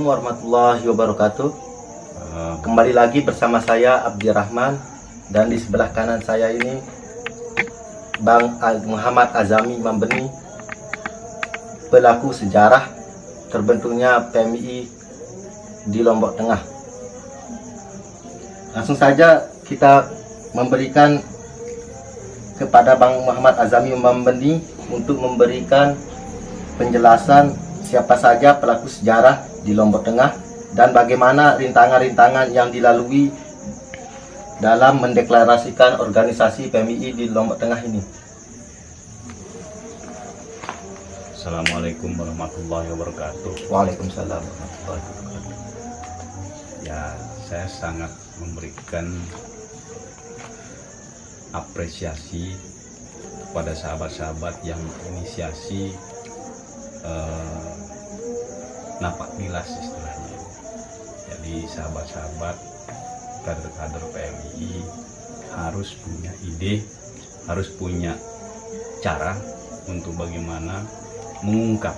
Assalamualaikum warahmatullahi wabarakatuh. Kembali lagi bersama saya Abdirrahman, dan di sebelah kanan saya ini Bang Muhammad Azami Mambeni, pelaku sejarah terbentuknya PMII di Lombok Tengah. Langsung saja kita memberikan kepada Bang Muhammad Azami Mambeni untuk memberikan penjelasan siapa saja pelaku sejarah di Lombok Tengah dan bagaimana rintangan-rintangan yang dilalui dalam mendeklarasikan organisasi PMII di Lombok Tengah ini. Assalamualaikum warahmatullahi wabarakatuh. Waalaikumsalam warahmatullahi wabarakatuh. Ya, saya sangat memberikan apresiasi kepada sahabat-sahabat yang inisiasi napak tilas istilahnya. Jadi sahabat-sahabat kader-kader PMII harus punya ide, harus punya cara untuk bagaimana mengungkap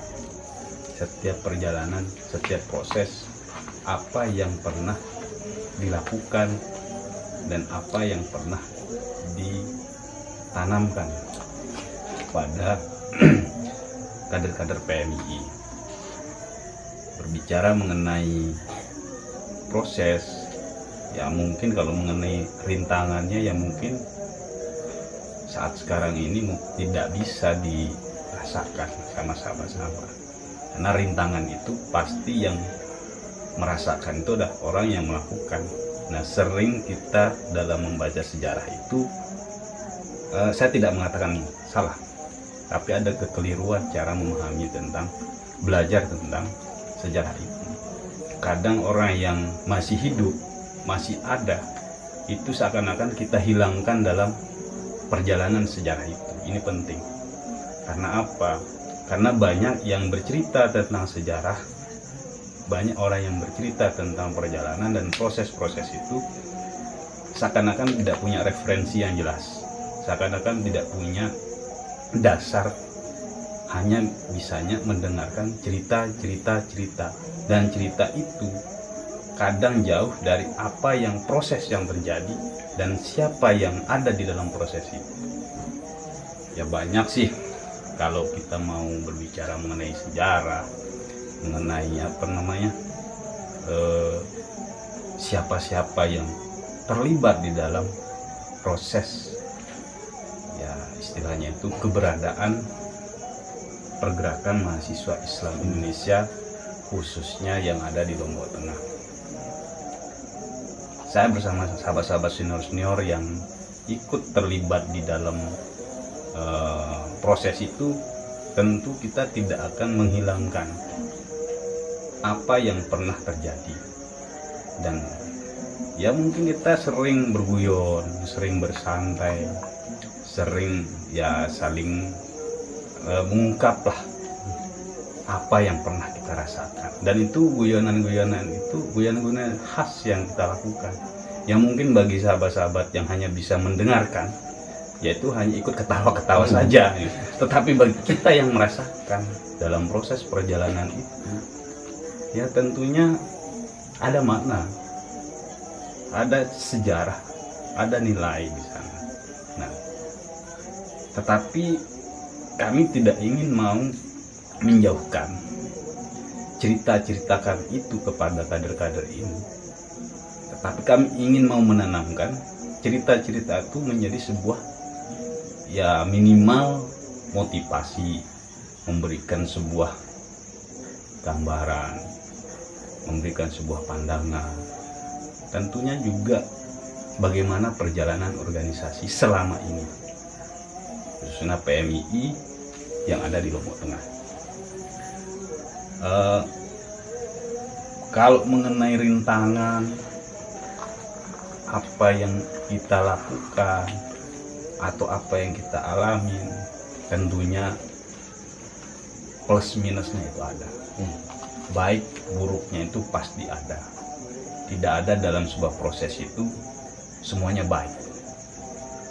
setiap perjalanan, setiap proses, apa yang pernah dilakukan dan apa yang pernah ditanamkan pada kader-kader PMII. Berbicara mengenai proses, ya mungkin kalau mengenai rintangannya ya mungkin saat sekarang ini tidak bisa dirasakan sama sahabat-sahabat. Karena rintangan itu pasti yang merasakan itu adalah orang yang melakukan. Nah, sering kita dalam membaca sejarah itu, saya tidak mengatakan salah, tapi ada kekeliruan cara memahami tentang, belajar tentang sejarah itu. Kadang orang yang masih hidup, masih ada, itu seakan-akan kita hilangkan dalam perjalanan sejarah itu. Ini penting. Karena apa? Karena banyak yang bercerita tentang sejarah, banyak orang yang bercerita tentang perjalanan dan proses-proses itu, seakan-akan tidak punya referensi yang jelas, seakan-akan tidak punya dasar, hanya bisanya mendengarkan cerita, dan cerita itu kadang jauh dari apa yang proses yang terjadi dan siapa yang ada di dalam proses itu. Ya banyak sih kalau kita mau berbicara mengenai sejarah, mengenai siapa-siapa yang terlibat di dalam proses, ya istilahnya itu keberadaan pergerakan mahasiswa Islam Indonesia, khususnya yang ada di Lombok Tengah. Saya bersama sahabat-sahabat senior-senior yang ikut terlibat di dalam proses itu, tentu kita tidak akan menghilangkan apa yang pernah terjadi. Dan ya mungkin kita sering berguyon, sering bersantai, sering ya saling mengungkaplah apa yang pernah kita rasakan. Dan itu guyonan-guyonan khas yang kita lakukan, yang mungkin bagi sahabat-sahabat yang hanya bisa mendengarkan, yaitu hanya ikut ketawa-ketawa saja. Tetapi bagi kita yang merasakan dalam proses perjalanan itu, ya tentunya ada makna, ada sejarah, ada nilai di sana. Nah, tetapi kami tidak ingin mau menjauhkan ceritakan itu kepada kader-kader ini, tetapi kami ingin mau menanamkan cerita-cerita itu menjadi sebuah, ya minimal motivasi, memberikan sebuah gambaran, memberikan sebuah pandangan, tentunya juga bagaimana perjalanan organisasi selama ini, khususnya PMII yang ada di Lombok Tengah. Kalau mengenai rintangan, apa yang kita lakukan atau apa yang kita alami, tentunya plus minusnya itu ada. Baik buruknya itu pasti ada. Tidak ada dalam sebuah proses itu semuanya baik.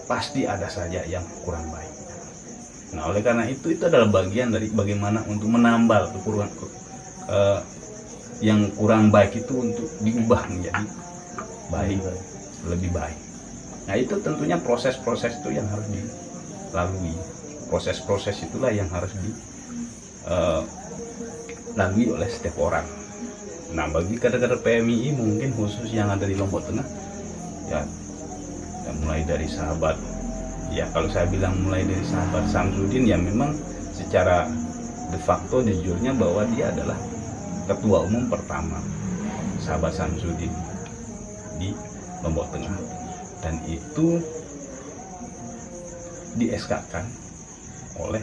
Pasti ada saja yang kurang baik. Nah, oleh karena itu adalah bagian dari bagaimana untuk menambal yang kurang baik itu untuk diubah menjadi baik, lebih baik. Nah itu tentunya proses-proses itu yang harus dilalui. Proses-proses itulah yang harus dilalui oleh setiap orang. Nah bagi kader-kader PMII mungkin khusus yang ada di Lombok Tengah, ya mulai dari sahabat, ya kalau saya bilang mulai dari sahabat Samsudin, ya memang secara de facto jujurnya bahwa dia adalah ketua umum pertama sahabat Samsudin di Lombok Tengah, dan itu di SK-kan oleh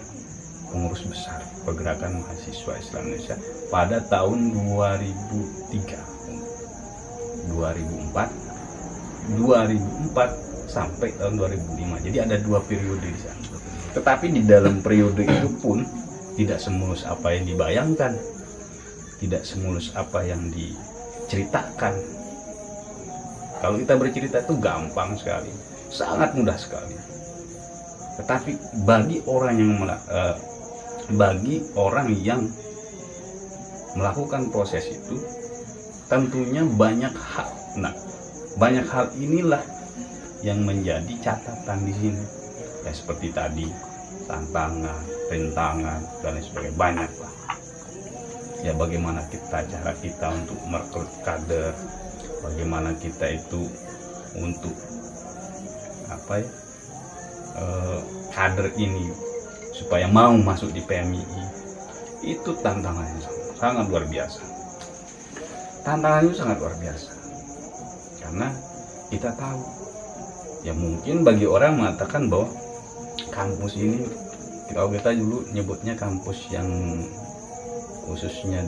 pengurus besar Pergerakan Mahasiswa Islam Indonesia pada tahun 2003, 2004 sampai tahun 2005. Jadi ada 2 periode di sana. Tetapi di dalam periode itu pun tidak semulus apa yang dibayangkan, tidak semulus apa yang diceritakan. Kalau kita bercerita itu gampang sekali, sangat mudah sekali. Tetapi bagi orang yang melakukan proses itu, tentunya banyak hal. Nah, banyak hal inilah yang menjadi catatan di sini. Ya seperti tadi, tantangan, rintangan, dan lain sebagainya, banyak lah. Ya bagaimana cara kita untuk merekrut kader, bagaimana kita itu untuk kader ini supaya mau masuk di PMII, itu tantangannya sangat luar biasa. Tantangannya sangat luar biasa karena kita tahu, ya mungkin bagi orang mengatakan bahwa kampus ini, kalau kita dulu nyebutnya kampus yang khususnya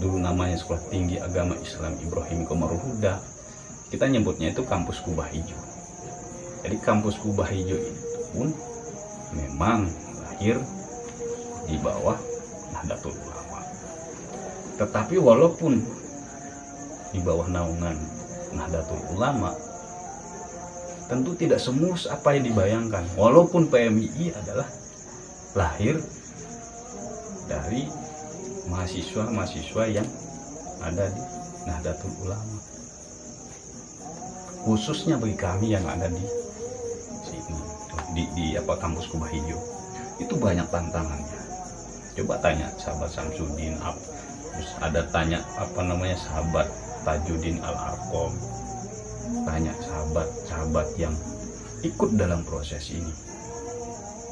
dulu namanya Sekolah Tinggi Agama Islam Ibrahim Komarul Huda, kita nyebutnya itu kampus Kubah Hijau. Jadi kampus Kubah Hijau itu pun memang lahir di bawah Nahdlatul Ulama. Tetapi walaupun di bawah naungan Nahdlatul Ulama, tentu tidak semulus apa yang dibayangkan. Walaupun PMII adalah lahir dari mahasiswa-mahasiswa yang ada di Nahdlatul Ulama, khususnya bagi kami yang ada di sini, di kampus Kubah Hijau, itu banyak tantangannya. Coba tanya sahabat Samsudin, terus ada tanya sahabat Tajuddin Al-Arqam, tanya sahabat-sahabat yang ikut dalam proses ini.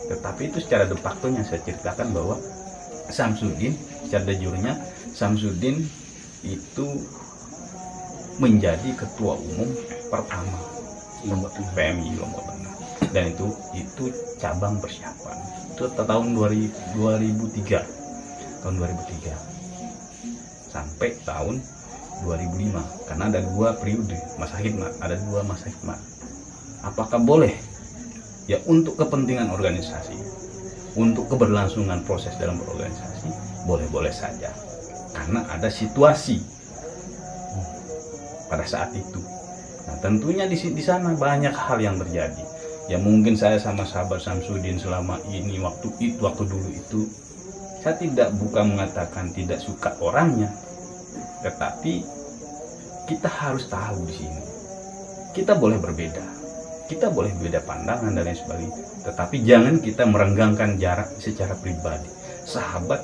Tetapi itu secara de facto-nya saya ceritakan bahwa Samsudin, secara de jure-nya Samsudin itu menjadi ketua umum pertama PMI Lombok Tengah, dan itu cabang persiapan. Itu tahun 2003 sampai tahun 2005, karena ada 2 periode masa khidmat, ada 2 masa khidmat. Apakah boleh? Ya untuk kepentingan organisasi, untuk keberlangsungan proses dalam berorganisasi, boleh-boleh saja, karena ada situasi pada saat itu. Nah tentunya di sana banyak hal yang terjadi. Ya mungkin saya sama sahabat Samsudin selama ini waktu dulu itu, saya bukan mengatakan tidak suka orangnya, tetapi kita harus tahu di sini kita boleh berbeda, kita boleh beda pandangan dan lain sebagainya, tetapi jangan kita merenggangkan jarak secara pribadi. Sahabat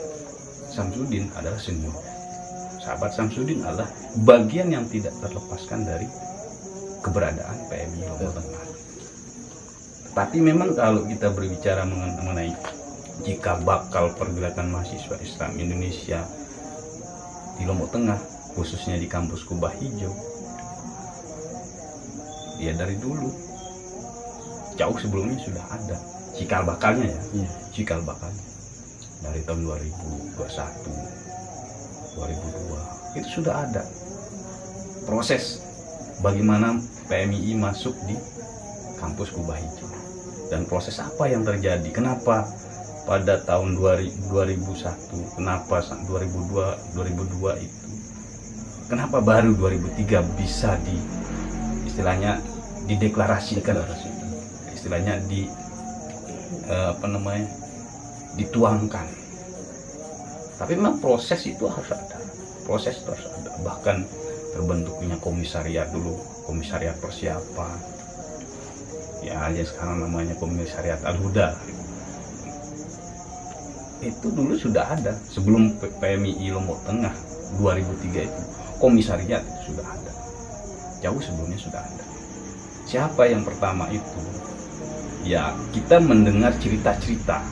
Samsudin adalah senior, sahabat Samsudin adalah bagian yang tidak terlepaskan dari keberadaan PMI Lombok Tengah. Tapi memang kalau kita berbicara mengenai jika bakal pergerakan mahasiswa Islam Indonesia di Lombok Tengah, khususnya di kampus Kubah Hijau, ya dari dulu, jauh sebelumnya sudah ada cikal bakalnya ya, cikal bakalnya dari tahun 2021, 2002 itu sudah ada proses bagaimana PMII masuk di kampus Kubah Hijau. Dan proses apa yang terjadi, kenapa pada tahun 2001, kenapa 2002 itu, kenapa baru 2003 bisa istilahnya dideklarasikan, istilahnya dituangkan. Tapi memang proses itu harus ada, proses itu harus ada. Bahkan terbentuknya komisariat dulu, komisariat persiapan, ya aja sekarang namanya komisariat Al-Huda. Itu dulu sudah ada sebelum PMII Lombok Tengah 2003 itu, komisariat itu sudah ada, jauh sebelumnya sudah ada. Siapa yang pertama itu? Ya, kita mendengar cerita-cerita,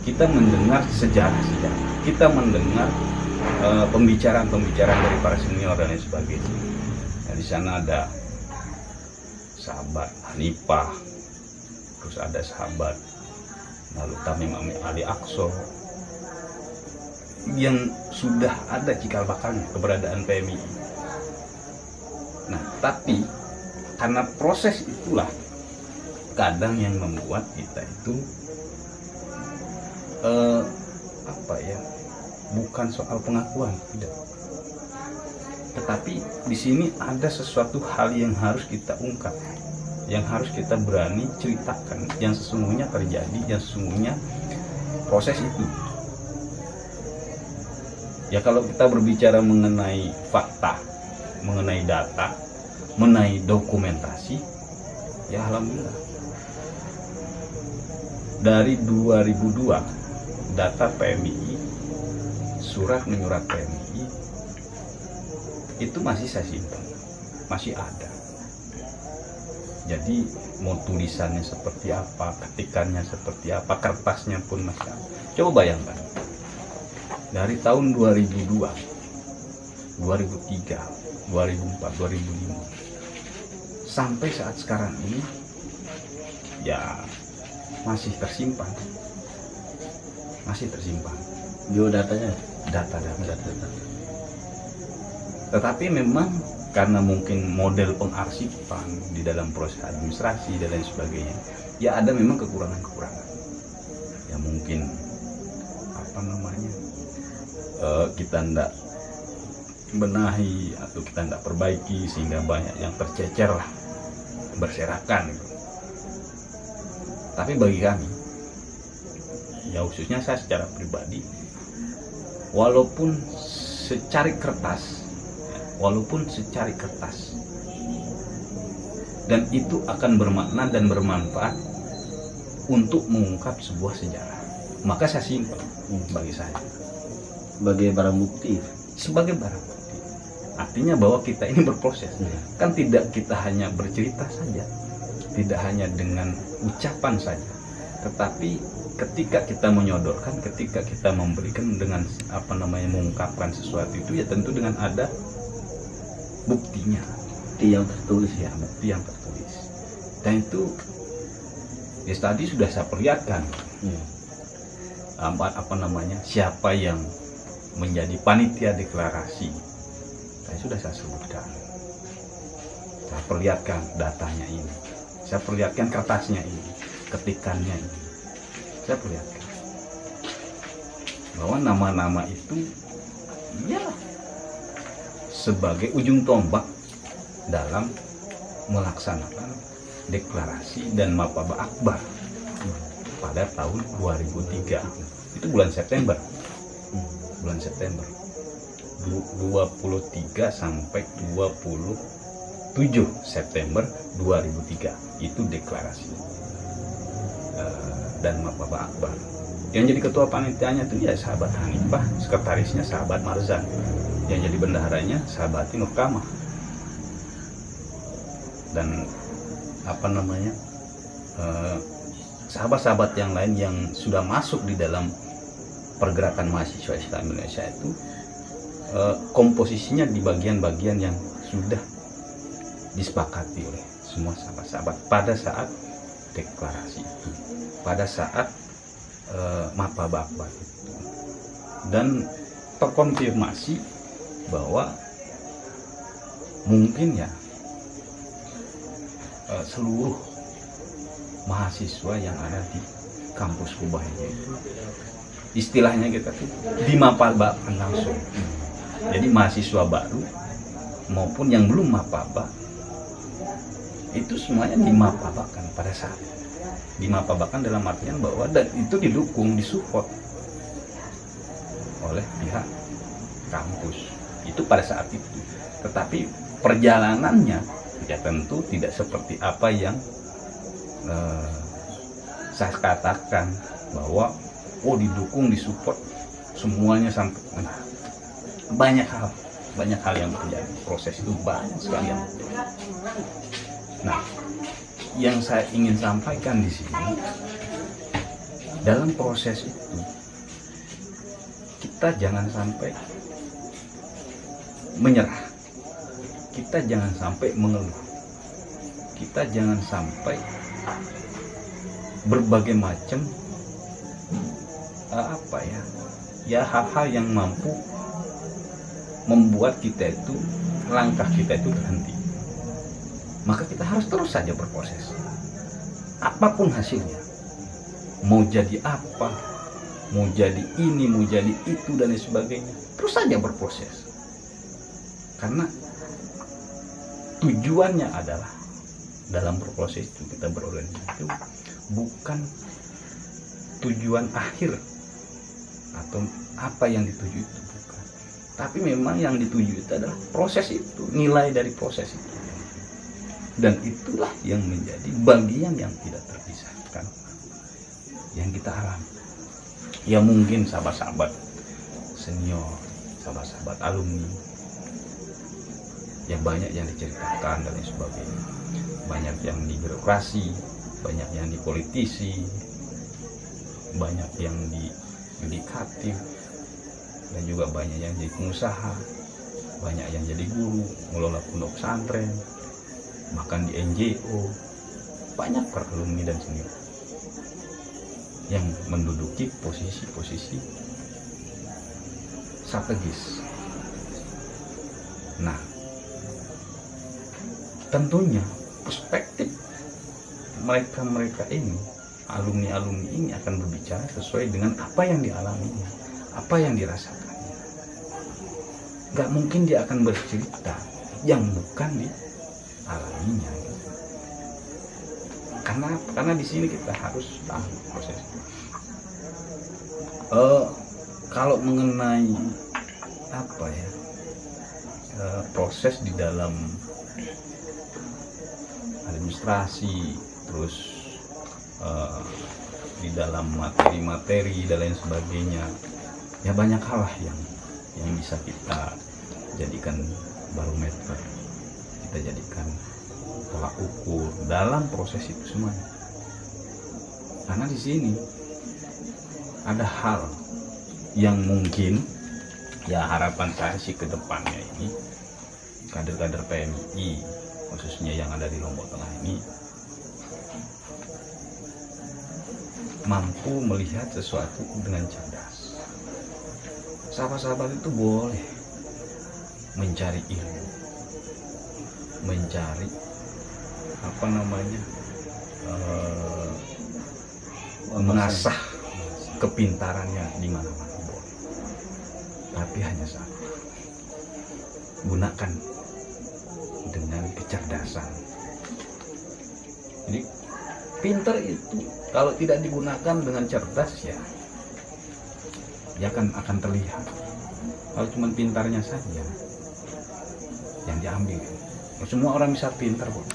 kita mendengar sejarah-sejarah, kita mendengar pembicaraan-pembicaraan dari para senior dan lain sebagainya. Nah, di sana ada sahabat Hanifah, terus ada sahabat lalu Tamim Ali Aqsa, yang sudah ada cikal bakalnya keberadaan PMI. Nah, tapi karena proses itulah kadang yang membuat kita itu bukan soal pengakuan, tidak, tetapi di sini ada sesuatu hal yang harus kita ungkap, yang harus kita berani ceritakan, yang sesungguhnya terjadi, yang sesungguhnya proses itu. Ya, kalau kita berbicara mengenai fakta, mengenai data, mengenai dokumentasi, ya alhamdulillah. Dari 2002, data PMII, surat menyurat PMII, itu masih saya simpan, masih ada. Jadi mau tulisannya seperti apa, ketikannya seperti apa, kertasnya pun masih ada. Coba bayangkan, dari tahun 2002, 2003, 2004, 2005 sampai saat sekarang ini, ya masih tersimpan, Biodatanya, data-data. Tetapi memang karena mungkin model pengarsipan di dalam proses administrasi dan lain sebagainya, ya ada memang kekurangan-kekurangan. Ya mungkin kita tidak benahi atau kita tidak perbaiki sehingga banyak yang tercecer lah, berserakan gitu. Tapi bagi kami, ya khususnya saya secara pribadi, walaupun secari kertas, dan itu akan bermakna dan bermanfaat untuk mengungkap sebuah sejarah, maka saya simpan bagi saya sebagai barang bukti. Sebagai barang bukti, artinya bahwa kita ini berproses. Kan tidak kita hanya bercerita saja, tidak hanya dengan ucapan saja, tetapi ketika kita menyodorkan, ketika kita memberikan dengan mengungkapkan sesuatu itu, ya tentu dengan ada buktinya, Bukti yang tertulis. ya bukti yang tertulis. Dan itu ya tadi sudah saya perlihatkan siapa yang menjadi panitia deklarasi. Tadi sudah saya sebutkan, saya perlihatkan datanya ini, saya perlihatkan kertasnya ini, ketikannya ini, saya perlihatkan bahwa nama-nama itu ya sebagai ujung tombak dalam melaksanakan deklarasi dan Mapaba Akbar pada tahun 2003. Itu bulan September 23 sampai 27 September 2003 itu deklarasi dan Mapaba Akbar. Yang jadi ketua panitianya itu ya sahabat Hanifah, sekretarisnya sahabat Marzan, yang jadi bendaharanya sahabat Nur Kamah, dan sahabat-sahabat yang lain yang sudah masuk di dalam pergerakan mahasiswa Islam Indonesia itu, komposisinya di bagian-bagian yang sudah disepakati oleh semua sahabat-sahabat pada saat deklarasi itu, pada saat Mapaba Akbar itu. Dan terkonfirmasi bahwa mungkin ya seluruh mahasiswa yang ada di kampus Kubahnya itu, istilahnya kita tuh dimapaba langsung. Jadi mahasiswa baru maupun yang belum mapaba itu semuanya dimapabakan pada saat dimapabakan, dalam artian bahwa dan itu didukung, disupport oleh pihak kampus, Itu pada saat itu. Tetapi perjalanannya ya tentu tidak seperti apa yang saya katakan, bahwa didukung, disupport semuanya sampai banyak hal yang terjadi. Proses itu banyak sekali yang terjadi. Nah, yang saya ingin sampaikan di sini, dalam proses itu kita jangan sampai menyerah, kita jangan sampai mengeluh, kita jangan sampai berbagai macam hal-hal yang mampu membuat kita itu, langkah kita itu berhenti. Maka kita harus terus saja berproses, apapun hasilnya, mau jadi apa, mau jadi ini, mau jadi itu, dan lain sebagainya, terus saja berproses. Karena tujuannya adalah dalam berproses itu, kita berorganisasi itu bukan tujuan akhir atau apa yang dituju itu, bukan. Tapi memang yang dituju itu adalah proses itu, nilai dari proses itu. Dan itulah yang menjadi bagian yang tidak terpisahkan yang kita alami. Ya mungkin sahabat-sahabat senior, sahabat-sahabat alumni, ya banyak yang diceritakan dan lain sebagainya. Banyak yang di birokrasi, banyak yang di politisi, banyak yang di yudikatif, dan juga banyak yang jadi pengusaha, banyak yang jadi guru, mengelola pondok pesantren, bahkan di NGO. Banyak para alumni dan senior yang menduduki posisi-posisi strategis. Nah, tentunya perspektif mereka ini, alumni-alumni ini, akan berbicara sesuai dengan apa yang dialaminya, apa yang dirasakannya. Gak mungkin dia akan bercerita yang bukan dialaminya. Karena di sini kita harus tahu proses itu. Kalau mengenai proses di dalam administrasi, terus di dalam materi-materi dan lain sebagainya, ya banyak hal lah yang bisa kita jadikan barometer, kita jadikan tolak ukur dalam proses itu semuanya. Karena di sini ada hal yang mungkin, ya harapan saya sih ke depannya ini, kader-kader PMI khususnya yang ada di Lombok Tengah ini mampu melihat sesuatu dengan cerdas. Sahabat-sahabat itu boleh mencari ilmu, mencari mengasah kepintarannya di mana-mana boleh. Tapi hanya satu, gunakan dengan kecerdasan. Jadi pintar itu kalau tidak digunakan dengan cerdas, ya akan terlihat. Kalau cuma pintarnya saja yang diambil, semua orang bisa pintar, kok.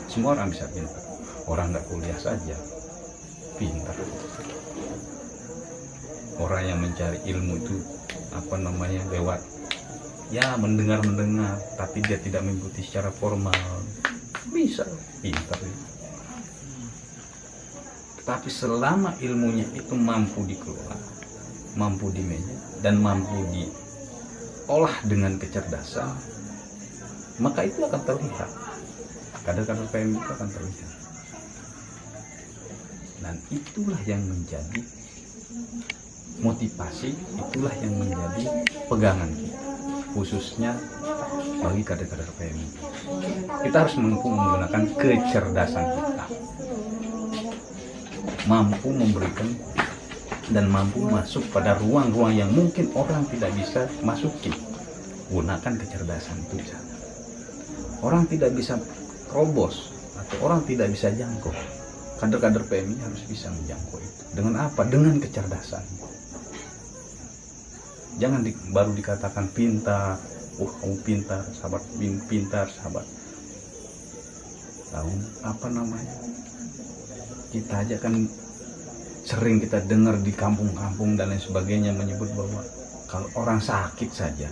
Semua orang bisa pintar. Orang nggak kuliah saja pintar. Orang yang mencari ilmu itu lewat mendengar, tapi dia tidak mengikuti secara formal, bisa pintar. Tapi selama ilmunya itu mampu dikelola, mampu dimanage, dan mampu diolah dengan kecerdasan, maka itu akan terlihat. Kader-kader PMI itu akan terlihat. Dan itulah yang menjadi motivasi, itulah yang menjadi pegangan kita, khususnya bagi kader-kader PMI. Kita harus menggunakan kecerdasan kita, mampu memberikan dan mampu masuk pada ruang-ruang yang mungkin orang tidak bisa masuki. Gunakan kecerdasan itu. Orang tidak bisa terobos atau orang tidak bisa jangkau. Kader-kader PMI harus bisa menjangkau itu. Dengan apa? Dengan kecerdasan. Jangan baru dikatakan pintar, kamu pintar sahabat, pintar sahabat. Tahu apa namanya, kita aja kan sering kita dengar di kampung-kampung dan lain sebagainya menyebut bahwa kalau orang sakit saja,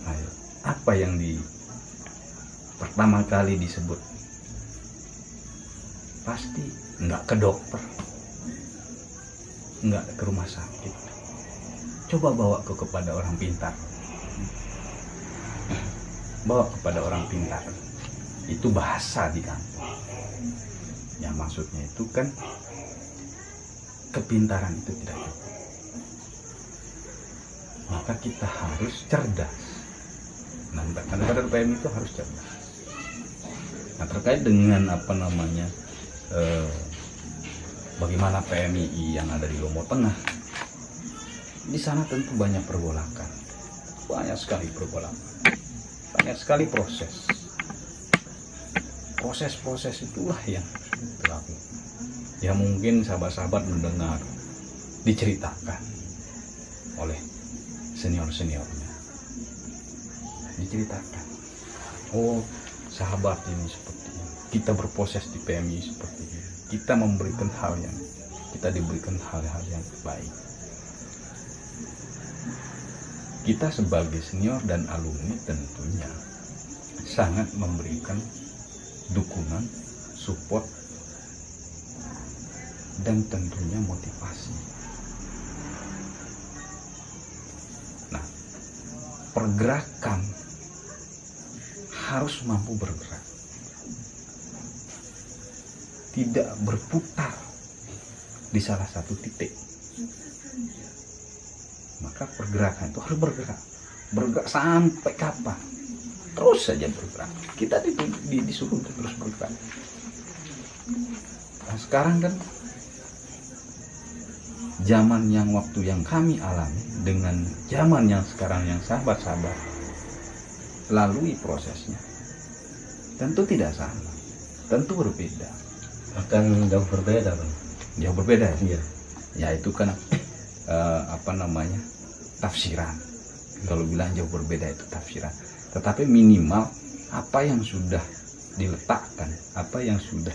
ayo, apa yang pertama kali disebut? Pasti nggak ke dokter, nggak ke rumah sakit, coba bawa kepada orang pintar, bawa kepada orang pintar. Itu bahasa di kampung. Yang maksudnya itu kan kepintaran itu tidak cukup, maka kita harus cerdas. Nah, kadang-kadang PMI itu harus cerdas. Nah, terkait dengan apa namanya, bagaimana PMI yang ada di Lombok Tengah, di sana tentu banyak pergolakan, banyak sekali pergolakan, banyak sekali proses itulah yang dilakukan. Ya mungkin sahabat-sahabat mendengar diceritakan oleh senior-seniornya, diceritakan, oh sahabat ini seperti ini, kita berproses di PMI seperti ini, kita memberikan kita diberikan hal-hal yang baik. Kita sebagai senior dan alumni tentunya sangat memberikan dukungan, support, dan tentunya motivasi. Nah, pergerakan harus mampu bergerak, tidak berputar di salah satu titik. Maka pergerakan itu harus bergerak sampai kapan? Terus saja bergerak. Kita disuruh untuk terus bergerak. Nah, sekarang kan zaman yang waktu yang kami alami dengan zaman yang sekarang yang sahabat-sahabat lalui prosesnya, tentu tidak sama, tentu berbeda. Akan jauh berbeda, Bang. Jauh berbeda, Iya. Ya itu kan apa namanya, tafsiran. Kalau bilang jauh berbeda itu tafsiran. Tetapi minimal apa yang sudah diletakkan, apa yang sudah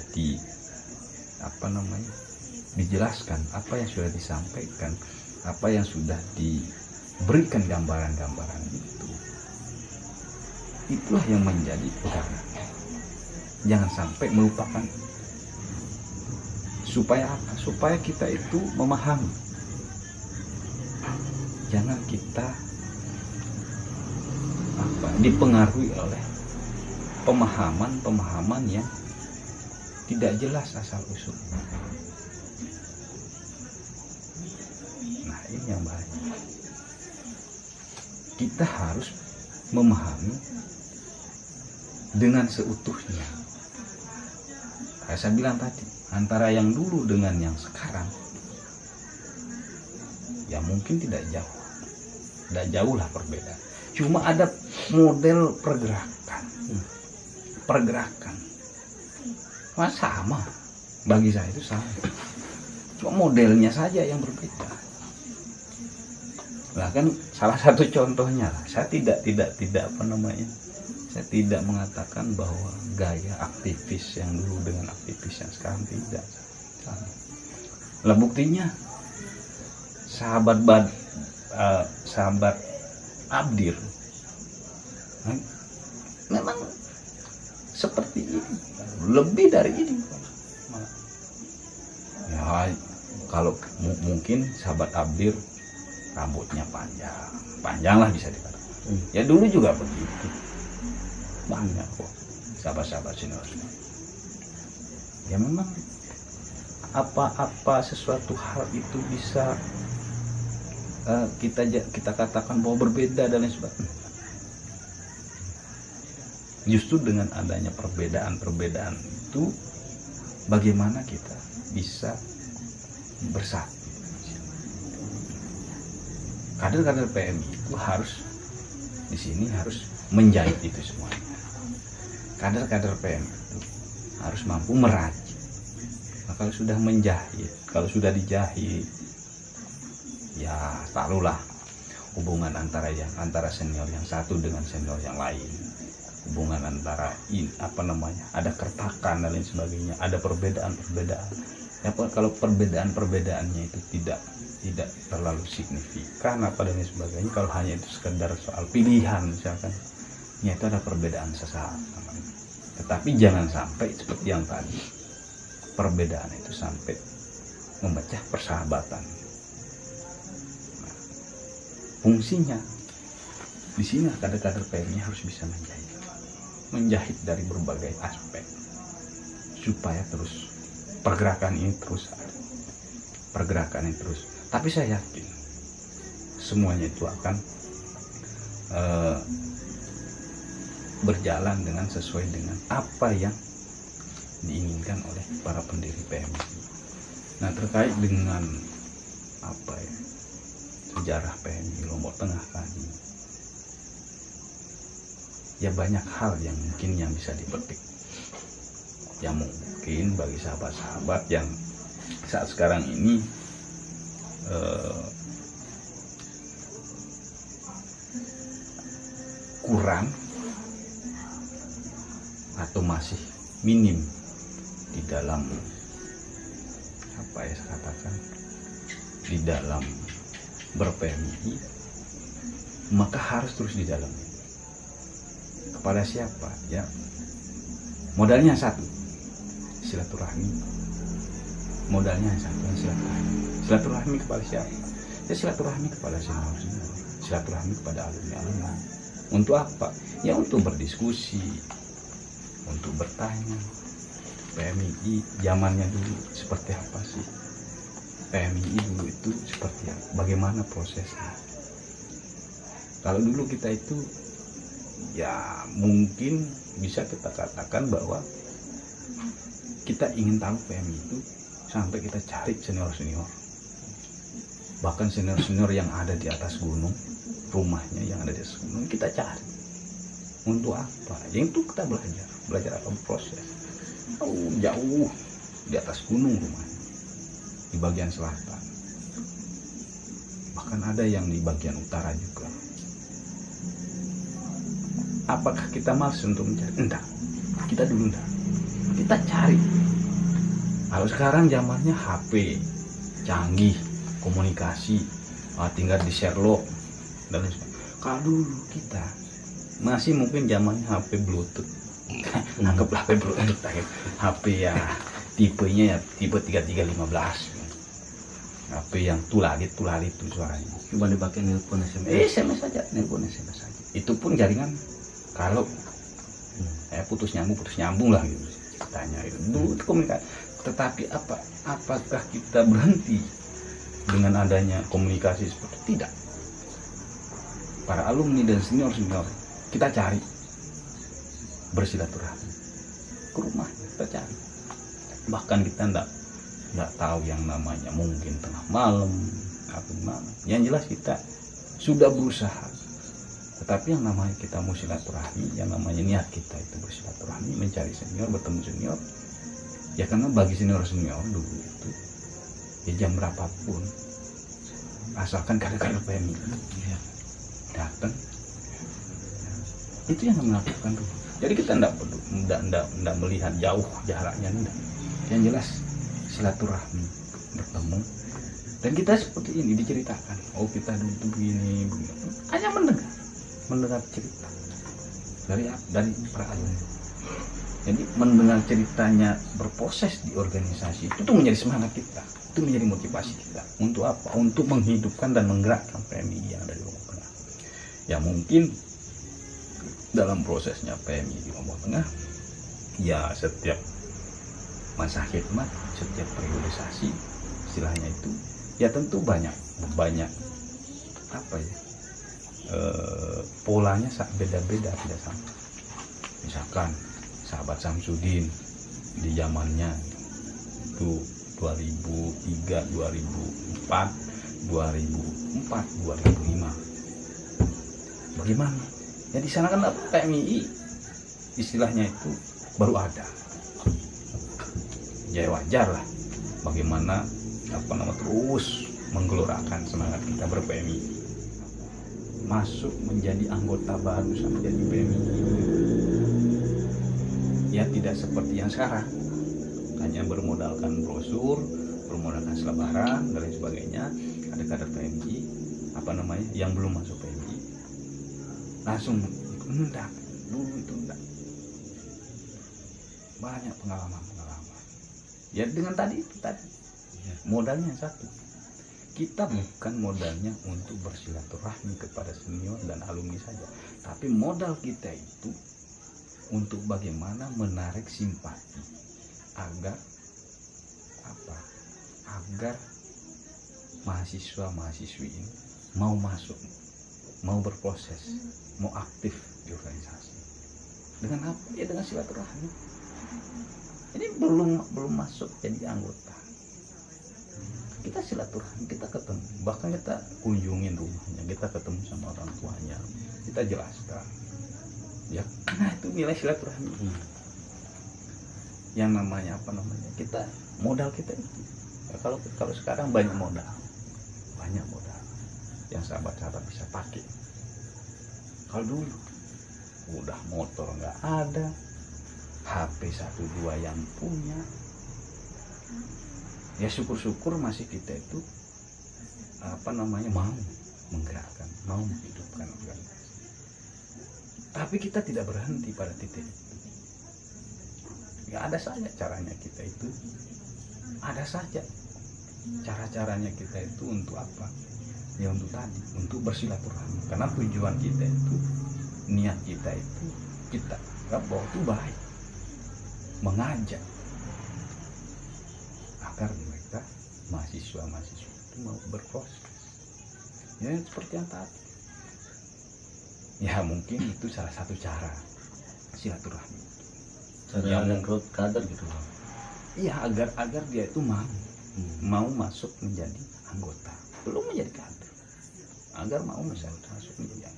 dijelaskan, apa yang sudah disampaikan, apa yang sudah diberikan gambaran-gambaran itulah yang menjadi pegangan. Jangan sampai melupakan. Supaya apa? Supaya kita itu memahami. Jangan kita dipengaruhi oleh pemahaman yang tidak jelas asal usulnya. Nah, ini yang bahaya. Kita harus memahami dengan seutuhnya. Kayak saya bilang tadi, antara yang dulu dengan yang sekarang, ya mungkin tidak jauh lah perbedaan. Cuma ada model pergerakan sama, bagi saya itu sama, cuma modelnya saja yang berbeda. Nah kan salah satu contohnya lah, saya tidak saya tidak mengatakan bahwa gaya aktivis yang dulu dengan aktivis yang sekarang tidak sama. Lah buktinya sahabat Abdir memang seperti ini, lebih dari ini. Ya kalau mungkin sahabat Abdir rambutnya panjang lah bisa dikatakan. Ya dulu juga begitu, banyak kok sahabat-sahabat senior. Ya memang apa sesuatu hal itu bisa kita katakan bahwa berbeda dan lain sebagainya. Justru dengan adanya perbedaan itu, bagaimana kita bisa bersatu. Kader-kader PMI itu harus di sini harus menjahit itu semuanya. Kader-kader PMI itu harus mampu merajut. Nah, kalau sudah menjahit, kalau sudah dijahit, ya taruhlah hubungan antara senior yang satu dengan senior yang lain, hubungan antara ada kertakan dan lain sebagainya, ada perbedaan-perbedaan. Ya, kalau perbedaan-perbedaannya itu tidak terlalu signifikan dan lain sebagainya, kalau hanya itu sekedar soal pilihan misalkan, ya itu ada perbedaan sesaat namanya. Tetapi jangan sampai seperti yang tadi, perbedaan itu sampai memecah persahabatan. Nah, fungsinya di sini kader-kader PMI harus bisa menjahit dari berbagai aspek supaya terus pergerakan ini terus. Tapi saya yakin semuanya itu akan berjalan sesuai dengan apa yang diinginkan oleh para pendiri PMI. Nah, terkait dengan sejarah PMI Lombok Tengah tadi, ya banyak hal yang mungkin yang bisa dipetik, yang mungkin bagi sahabat-sahabat yang saat sekarang ini kurang atau masih minim di dalam di dalam ber-PMI, maka harus terus di dalam. Kepada siapa? Ya, modalnya satu, silaturahmi. Modalnya satu, silaturahmi kepada siapa? Ya silaturahmi kepada senior, silaturahmi kepada alumni. Untuk apa? Ya untuk berdiskusi, untuk bertanya, PMI zamannya dulu seperti apa sih? PMI dulu itu seperti apa? Bagaimana prosesnya? Kalau dulu kita itu, ya mungkin bisa kita katakan bahwa kita ingin tahu PMI itu sampai kita cari senior-senior, bahkan senior-senior yang ada di atas gunung, rumahnya yang ada di atas gunung kita cari. Untuk apa? Yang itu kita belajar apa? Proses. Jauh di atas gunung rumahnya, di bagian selatan, bahkan ada yang di bagian utara juga. Apakah kita malas untuk mencari? Enggak, kita dulu enggak, kita cari. Kalau sekarang zamannya HP canggih, komunikasi tinggal di Sherlock dan lain sebagainya. Kalau dulu kita masih mungkin zamannya HP Bluetooth, anggaplah HP Bluetooth, HP ya tipenya ya tipe 3315, HP yang tulali itu suaranya. Cuma dipakai nelpon SMS. SMS saja, nelpon SMS saja. Itu pun jaringan kalau putus nyambung lah gitu ceritanya itu. Dulu itu komunikasi. Tetapi apakah kita berhenti dengan adanya komunikasi seperti itu? Tidak. Para alumni dan senior kita cari, bersilaturahmi ke rumah kita cari. Bahkan kita enggak tahu yang namanya mungkin tengah malam atau gimana. Yang jelas kita sudah berusaha. Tetapi yang namanya kita mau silaturahmi, yang namanya niat kita itu bersilaturahmi, mencari senior, bertemu senior. Ya karena bagi senior dulu itu ya jam berapapun, asalkan kader-kader PMI datang, itu yang melakukan dulu. Jadi kita tidak melihat jauh jaraknya, enggak. Yang jelas silaturahmi, bertemu, dan kita seperti ini diceritakan. Oh kita dulu itu begini. Hanya mendengar cerita dari para alumni. Jadi mendengar ceritanya berproses di organisasi itu tuh menjadi semangat kita, itu menjadi motivasi kita. Untuk apa? Untuk menghidupkan dan menggerakkan PMI yang ada di Lombok Tengah. Ya mungkin dalam prosesnya PMI di Lombok Tengah, ya setiap masa khidmat, setiap periodisasi, istilahnya itu, ya tentu banyak polanya beda-beda, tidak sama. Misalkan sahabat Samsudin di zamannya itu 2003, 2004, 2005. Bagaimana? Ya di sana kan PMI istilahnya itu baru ada. Ya wajar lah. Bagaimana terus menggelorakan semangat kita ber-PMI. masuk menjadi anggota baru sama jadi PMI. Ya tidak seperti yang sekarang, hanya bermodalkan brosur, bermodalkan selebaran dan lain sebagainya. Ada kader PMI yang belum masuk PMI langsung enggak, dulu itu enggak. Banyak pengalaman ya dengan tadi modalnya satu, kita bukan modalnya untuk bersilaturahmi kepada senior dan alumni saja, tapi modal kita itu untuk bagaimana menarik simpati agar mahasiswa-mahasiswi ini mau masuk, mau berproses, mau aktif di organisasi. Dengan apa? Ya dengan silaturahmi. Ini belum masuk jadi anggota. Kita silaturahmi, kita ketemu, bahkan kita kunjungin rumahnya, kita ketemu sama orang tuanya, kita jelaskan. Ya, nah itu nilai silaturahmi. Yang namanya kita modal kita itu. Ya, kalau sekarang banyak modal yang sahabat-sahabat bisa pakai. Kalau dulu udah motor nggak ada, HP 1-2 yang punya, ya syukur-syukur masih kita itu mau menggerakkan, mau menghidupkan organisasi. Tapi kita tidak berhenti pada titik itu. Ya ada saja caranya kita itu, ada saja cara-caranya kita itu untuk apa? Ya untuk tadi, untuk bersilaturahmi. Karena tujuan kita itu, niat kita itu, kita bahwa itu baik, mengajak agar mereka mahasiswa-mahasiswa itu mau berproses. Ya seperti yang tadi. Ya mungkin itu salah satu cara silaturahmi. Cara yang menurut kader gitu. Iya, agar dia itu mau masuk menjadi anggota, belum menjadi kader, agar mau masuk menjadi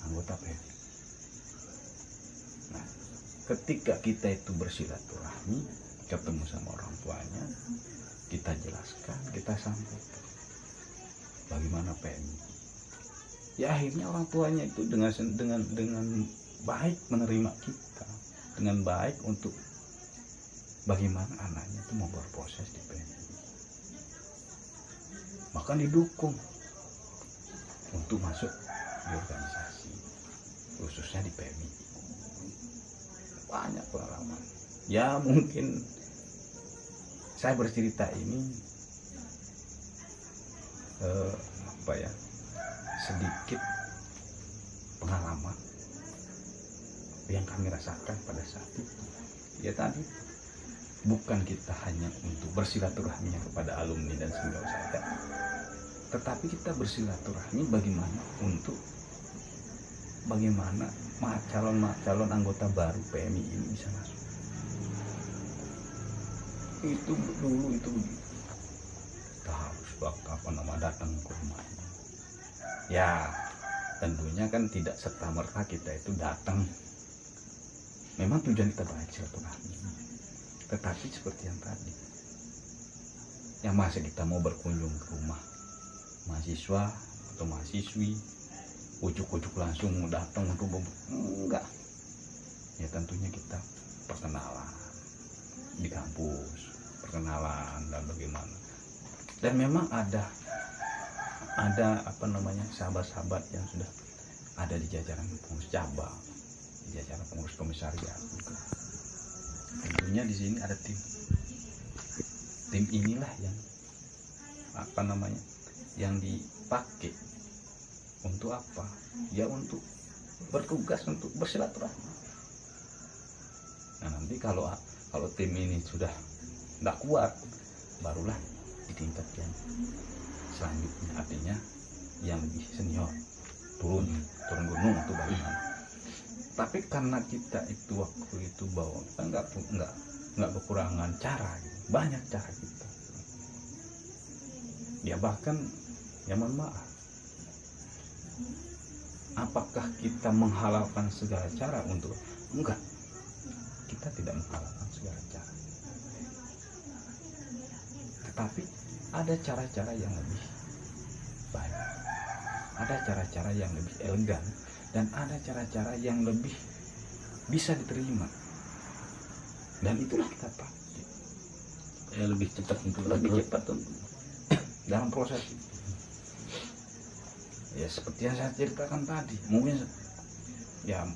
anggota PMI. Nah, ketika kita itu bersilaturahmi, ketemu sama orang tuanya, kita jelaskan, kita sampaikan bagaimana PMI. Ya akhirnya orang tuanya itu dengan baik menerima kita, dengan baik untuk bagaimana anaknya itu mau berproses di PMI. Bahkan didukung untuk masuk di organisasi, khususnya di PMI. Banyak pengalaman. Ya mungkin saya bercerita ini sedikit pengalaman yang kami rasakan pada saat itu. Ya tadi bukan kita hanya untuk bersilaturahminya kepada alumni dan senior saja, tetapi kita bersilaturahmi bagaimana calon anggota baru PMI ini bisa masuk. Itu dulu itu kita harus datang ke rumahnya. Ya tentunya kan tidak serta-merta kita itu datang. Memang tujuan kita baik silaturahmi, tetapi seperti yang tadi, yang masa kita mau berkunjung ke rumah mahasiswa atau mahasiswi, ujuk-ujuk langsung datang untuk enggak. Ya tentunya kita perkenalan di kampus, perkenalan dan bagaimana. Dan memang ada sahabat-sahabat yang sudah ada di jajaran pengurus cabang, di jajaran pengurus komisariat. Tentunya di sini ada tim inilah yang dipakai untuk apa? Ya untuk bertugas untuk bersilaturahmi. Nah nanti kalau tim ini sudah tidak kuat, barulah di tingkat yang selanjutnya, artinya yang lebih senior turun gunung atau bagaimana. Tapi karena kita itu waktu itu bahwa kita nggak kekurangan cara, banyak cara kita. Ya bahkan ya mohon maaf, apakah kita menghalalkan segala cara untuk enggak? Kita tidak menghalalkan segala cara, tetapi ada cara-cara yang lebih baik, ada cara-cara yang lebih elegan dan ada cara-cara yang lebih bisa diterima, dan itulah kita pakai. Ya lebih cepat untuk Lebih cepat untuk dalam proses itu. Ya seperti yang saya ceritakan tadi, mungkin ya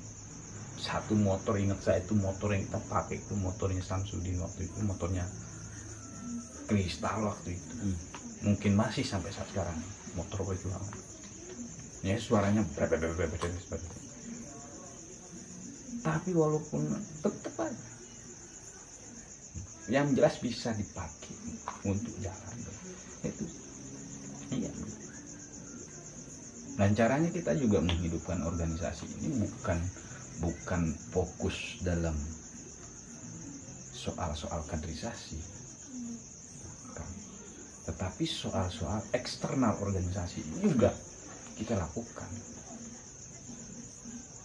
satu motor, ingat saya itu motor yang kita pakai itu motornya Samsudin waktu itu, motornya Kristal waktu itu. Mungkin masih sampai saat sekarang motor itu ya suaranya seperti itu. Tapi walaupun tetap aja yang jelas bisa dipakai untuk jalan itu. Iya. Dan caranya kita juga menghidupkan organisasi ini bukan fokus dalam soal-soal kaderisasi, bukan. Tetapi soal-soal eksternal organisasi juga kita lakukan.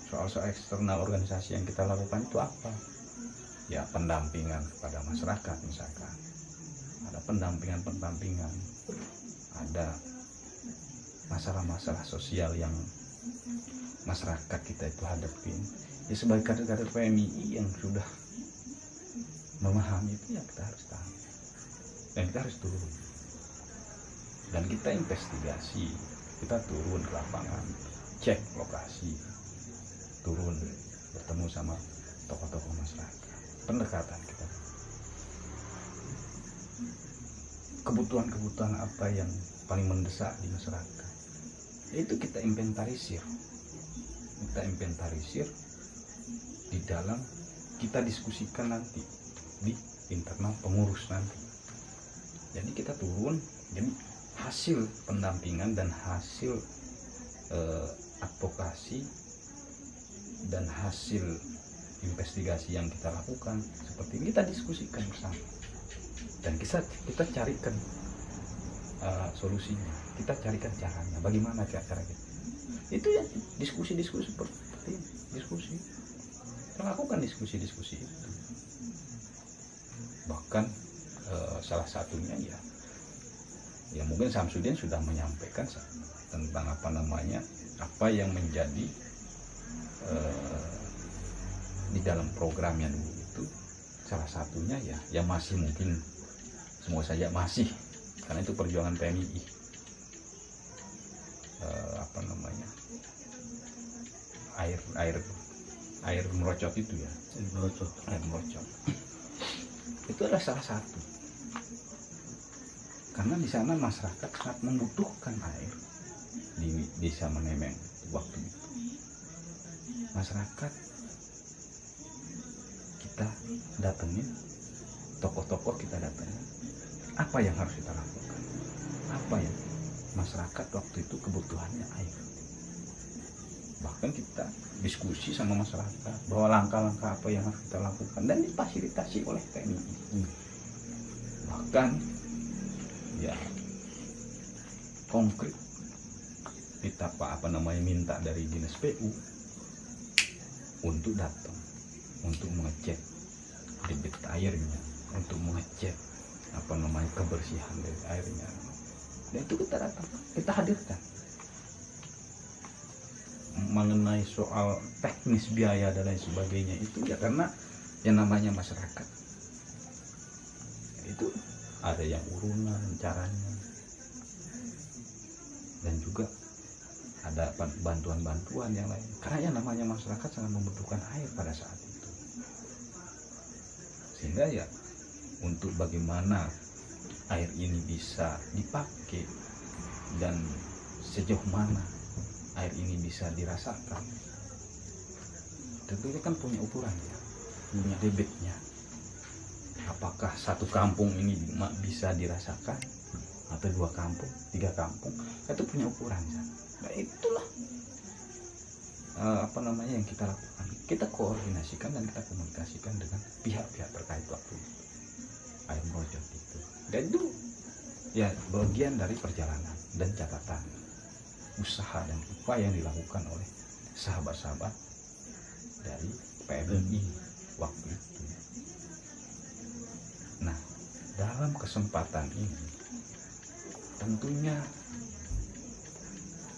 Soal-soal eksternal organisasi yang kita lakukan itu apa? Ya pendampingan kepada masyarakat misalkan. Ada pendampingan, ada masalah-masalah sosial yang masyarakat kita itu hadapin. Ya sebagai kader-kader PMI yang sudah memahami itu, ya kita harus tahu dan kita harus turun dan kita investigasi, kita turun ke lapangan, cek lokasi, turun bertemu sama tokoh-tokoh masyarakat, pendekatan kita, kebutuhan apa yang paling mendesak di masyarakat, itu kita inventarisir di dalam kita diskusikan nanti di internal pengurus nanti. Jadi kita turun, jadi hasil pendampingan dan hasil advokasi dan hasil investigasi yang kita lakukan seperti ini kita diskusikan bersama dan kita carikan solusinya, kita carikan caranya, bagaimana cara kita. Itu ya diskusi seperti ini, diskusi. Kita lakukan diskusi itu. Bahkan salah satunya ya mungkin Samsudin sudah menyampaikan tentang apa yang menjadi di dalam programnya dulu itu, salah satunya ya masih mungkin semua saja masih, karena itu perjuangan PMI, air merocot itu ya, air merocot itu adalah salah satu, karena di sana masyarakat sangat membutuhkan air di desa Menemeng waktu itu. Masyarakat kita datengin, tokoh-tokoh kita datengin, apa yang harus kita lakukan, apa yang masyarakat waktu itu kebutuhannya air. Bahkan kita diskusi sama masyarakat bahwa langkah-langkah apa yang harus kita lakukan dan difasilitasi oleh PMI. Bahkan ya konkret kita minta dari dinas PU untuk datang, untuk mengecek debit airnya, untuk mengecek kebersihan dari airnya. Dan itu kita datang, kita hadirkan. Mengenai soal teknis biaya dan lain sebagainya itu ya karena yang namanya masyarakat itu ada yang urunan caranya, dan juga ada bantuan-bantuan yang lain, karena yang namanya masyarakat sangat membutuhkan air pada saat itu. Sehingga ya untuk bagaimana air ini bisa dipakai dan sejauh mana air ini bisa dirasakan, tentunya kan punya ukuran ya, punya debitnya. Apakah satu kampung ini bisa dirasakan, atau 2 kampung, 3 kampung, itu punya ukuran ya. Nah itulah yang kita lakukan. Kita koordinasikan dan kita komunikasikan dengan pihak-pihak terkait waktu itu, air merocot itu. Dan itu ya bagian dari perjalanan dan catatan usaha dan upaya yang dilakukan oleh sahabat-sahabat dari PMI waktu itu. Nah, dalam kesempatan ini tentunya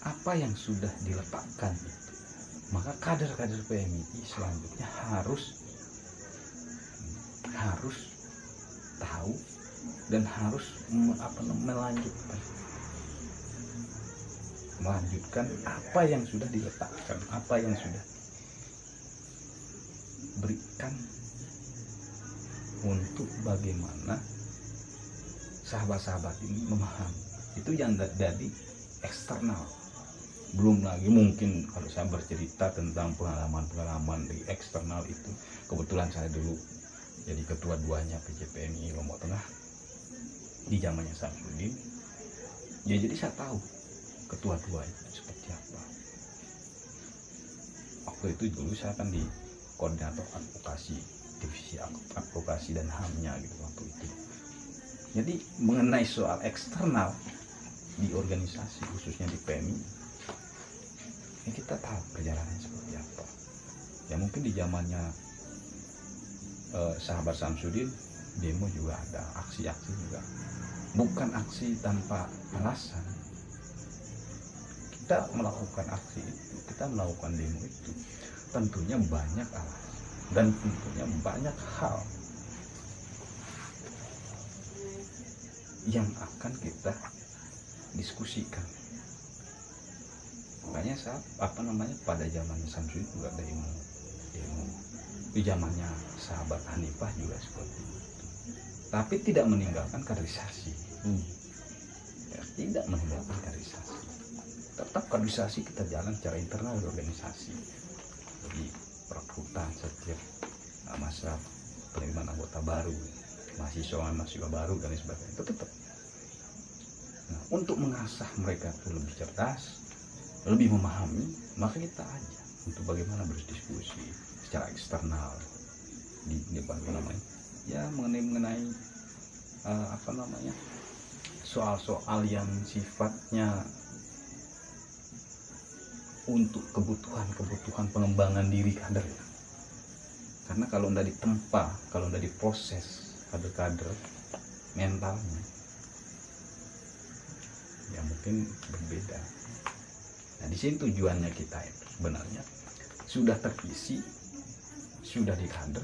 apa yang sudah diletakkan itu, maka kader-kader PMII selanjutnya harus tahu dan harus melanjutkan apa yang sudah diletakkan, apa yang sudah berikan untuk bagaimana sahabat-sahabat ini memahami. Itu yang dari eksternal. Belum lagi mungkin kalau saya bercerita tentang pengalaman di eksternal itu, kebetulan saya dulu jadi ketua duanya PJPMI Lombok Tengah di zamannya Samsudin. Ya, jadi saya tahu ketua dua itu seperti apa. Waktu itu dulu saya kan di koordinator advokasi, divisi advokasi dan HAM-nya gitu waktu itu. Jadi mengenai soal eksternal di organisasi khususnya di PMI, ya kita tahu perjalanannya seperti apa. Ya mungkin di zamannya sahabat Samsudin demo juga ada, aksi-aksi juga. Bukan aksi tanpa alasan. Kita melakukan aksi itu, kita melakukan demo itu, tentunya banyak alasan dan tentunya banyak hal yang akan kita diskusikan. Makanya saat pada zamannya Samsudin juga demo. Di zamannya sahabat Hanifah juga seperti itu. Tapi tidak meninggalkan kaderisasi. Ya, tidak meninggalkan kaderisasi. Tetap kaderisasi kita jalan secara internal di organisasi. Jadi perekrutan setiap masa penerimaan anggota baru, mahasiswa baru dan sebagainya itu tetap. Nah, untuk mengasah mereka itu lebih cerdas, lebih memahami, maka kita aja untuk bagaimana berdiskusi secara eksternal di ya mengenai soal-soal yang sifatnya untuk kebutuhan pengembangan diri kader. Karena kalau tidak ditempa, kalau tidak diproses kader-kader mentalnya, ya mungkin berbeda. Nah, di sini tujuannya kita itu sebenarnya sudah terisi, sudah di kader,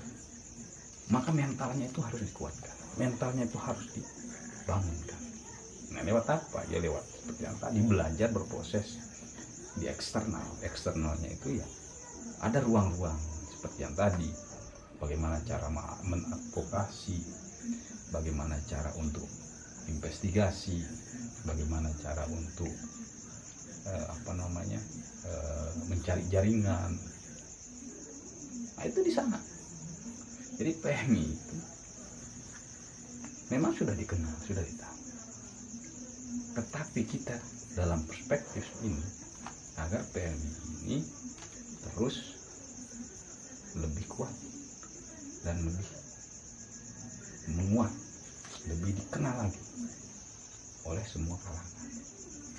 maka mentalnya itu harus dikuatkan, mentalnya itu harus dibangunkan. Nah, lewat apa? Ya lewat seperti yang tadi, belajar berproses di eksternalnya itu ya ada ruang-ruang seperti yang tadi, bagaimana cara mengadvokasi, bagaimana cara untuk investigasi, bagaimana cara untuk mencari jaringan. Nah, itu di sana. Jadi PMI itu memang sudah dikenal, sudah ditahu. Tetapi kita dalam perspektif ini, agar PMI ini terus lebih kuat dan lebih menguat, lebih dikenal lagi oleh semua kalangan.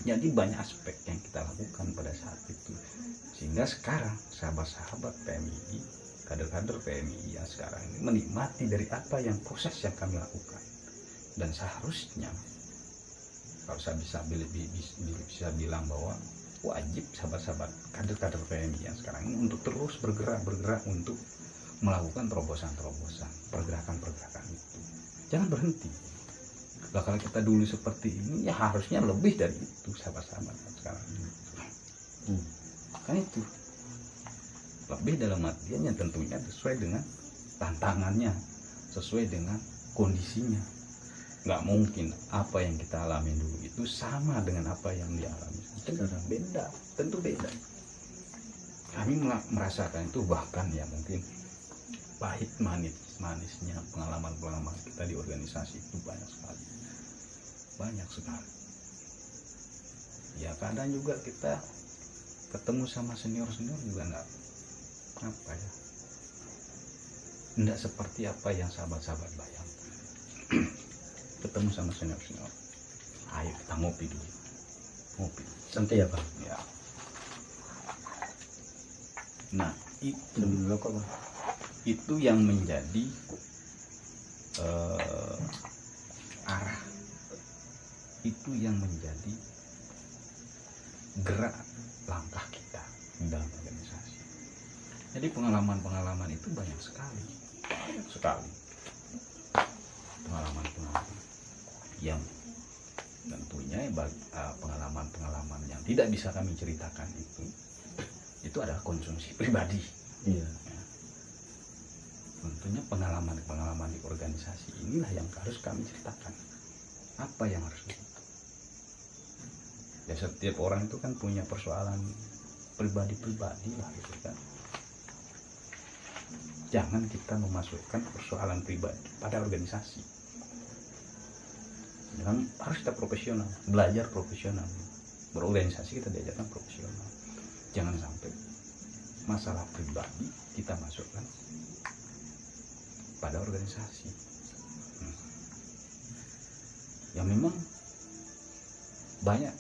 Jadi banyak aspek yang kita lakukan pada saat itu, sehingga sekarang sahabat-sahabat PMI, kader-kader PMI yang sekarang ini menikmati dari apa yang proses yang kami lakukan. Dan seharusnya kalau saya bisa bilang bahwa wajib sahabat-sahabat kader-kader PMI yang sekarang ini untuk terus bergerak untuk melakukan terobosan-terobosan, pergerakan-pergerakan itu. Jangan berhenti. Lah kalau kita dulu seperti ini, ya harusnya lebih dari itu sahabat-sahabat sekarang ini. Kan itu lebih dalam artiannya tentunya sesuai dengan tantangannya, sesuai dengan kondisinya. Nggak mungkin apa yang kita alami dulu itu sama dengan apa yang dialami sekarang. Beda, tentu beda. Kami merasakan itu, bahkan ya mungkin pahit manisnya pengalaman kita di organisasi itu banyak sekali. Ya kadang juga kita ketemu sama senior juga enggak seperti apa yang sahabat-sahabat bayangkan. Ketemu sama senior, ayo kita ngopi dulu, santai ya Bang. Ya. Nah itu yang menjadi arah, itu yang menjadi gerak langkah kita di dalam organisasi. Jadi pengalaman-pengalaman itu banyak sekali pengalaman-pengalaman yang tentunya pengalaman-pengalaman yang tidak bisa kami ceritakan itu adalah konsumsi pribadi. Iya. Tentunya pengalaman-pengalaman di organisasi inilah yang harus kami ceritakan. Apa yang harus kita? Ya setiap orang itu kan punya persoalan pribadi-pribadi lah gitu kan. Jangan kita memasukkan persoalan pribadi pada organisasi. Jangan, harus kita profesional, belajar profesional. Berorganisasi kita diajarkan profesional. Jangan sampai masalah pribadi kita masukkan pada organisasi. Yang memang banyak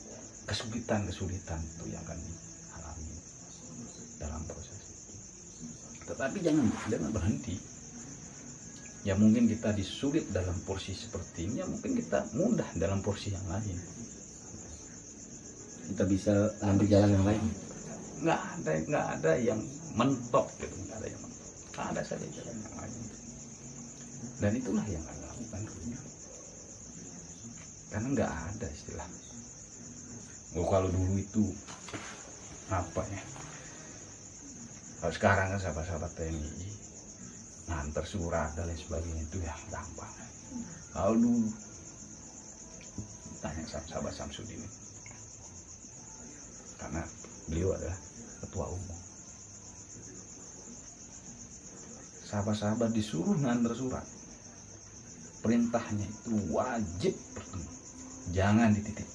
kesulitan itu yang akan dialami dalam proses itu. Tetapi jangan berhenti. Ya mungkin kita disulit dalam porsi seperti ini, ya mungkin kita mudah dalam porsi yang lain. Kita bisa ambil jalan yang lain. Nggak ada yang mentok gitu, nggak ada yang mentok. Ada saja jalan yang lain. Dan itulah yang kami lakukan dulu. Karena nggak ada istilah. Kalau dulu itu apa ya? Kalau sekarang kan sahabat-sahabat TNI nganter surat dan lain sebagainya itu ya gampang. Kalau dulu tanya sahabat Samsudin, karena beliau adalah ketua umum. Sahabat-sahabat disuruh nganter surat, perintahnya itu wajib bertemu, jangan dititip.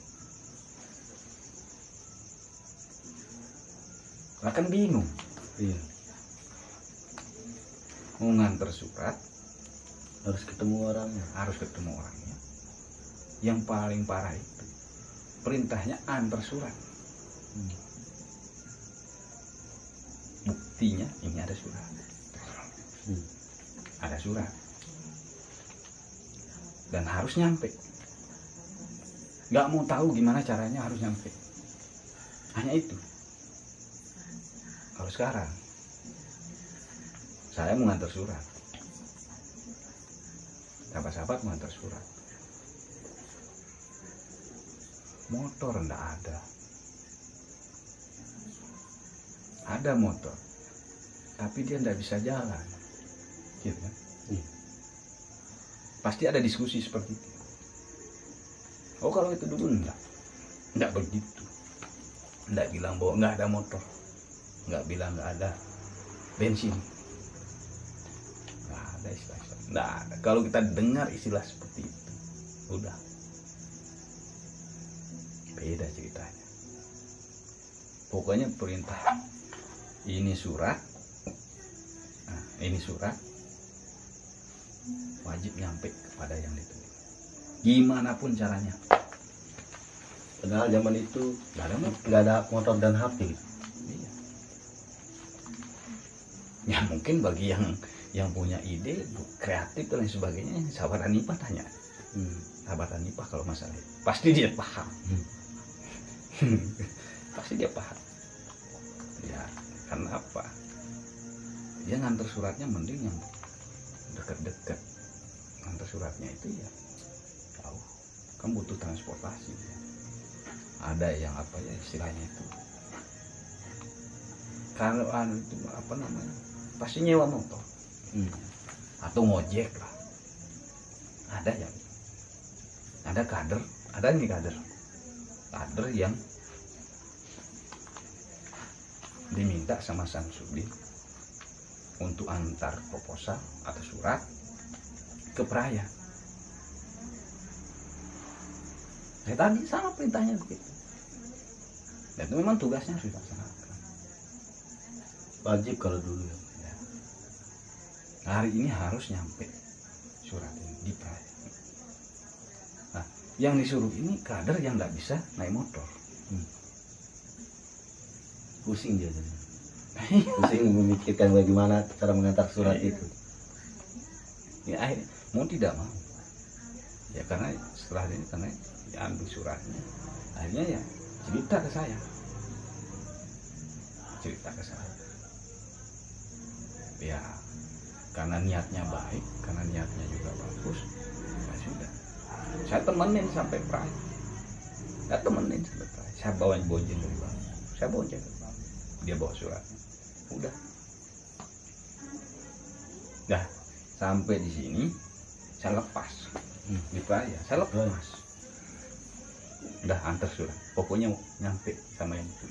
Akan bingung. Iya. Mau nganter surat Harus ketemu orangnya. harus ketemu orangnya. Yang paling parah itu perintahnya antar surat. Buktinya ini ada surat. Ada surat. Dan harus nyampe. Nggak mau tahu gimana caranya, harus nyampe. Hanya itu. Kalau sekarang saya mau ngantar surat, sahabat-sahabat mau ngantar surat, motor enggak ada motor tapi dia enggak bisa jalan gitu kan? Pasti ada diskusi seperti itu. Oh kalau itu dulu enggak begitu, enggak bilang bahwa enggak ada motor, enggak bilang enggak ada bensin, enggak ada istilah. Nah, kalau kita dengar istilah seperti itu, udah beda ceritanya. Pokoknya perintah ini surat, wajib nyampe kepada yang ditulis. Gimana pun caranya. Padahal zaman itu Nggak ada motor dan HP. Iya. Ya mungkin bagi yang punya ide kreatif dan lain sebagainya, sahabat Hanifah tanya. Sahabat Hanifah kalau masalah itu pasti dia paham. Pasti dia paham. Ya karena apa? Dia nganter suratnya mending yang dekat-dekat. Nganter suratnya itu ya jauh, kan butuh transportasi ya. Ada yang apa ya istilahnya itu, kalau itu apa namanya, pasti nyewa motor atau ngojek lah. Ada yang ada kader yang diminta sama Samsudin untuk antar proposal atau surat ke Praia. Saya tadi sama perintahnya begitu. Dan itu memang tugasnya harus dilaksanakan. Wajib kalau dulu ya. Hari ini harus nyampe surat ini di Praia. Nah, yang disuruh ini kader yang nggak bisa naik motor. Pusing dia jadi. Pusing memikirkan bagaimana cara mengantar surat itu. Ya akhirnya mau tidak mau. Ya karena setelah ini karena diambil suratnya, akhirnya ya cerita ke saya. cerita ke saya. Ya karena niatnya baik, karena niatnya juga bagus, ya sudah. Saya temenin sampai Praia. Saya bawa bonceng dari Bang. Saya bonceng ke Bang. Dia bawa suratnya. Udah. Dah sampai di sini saya lepas di Praia. Saya lepas. Udah antar surat. Pokoknya nyampe sama yang itu.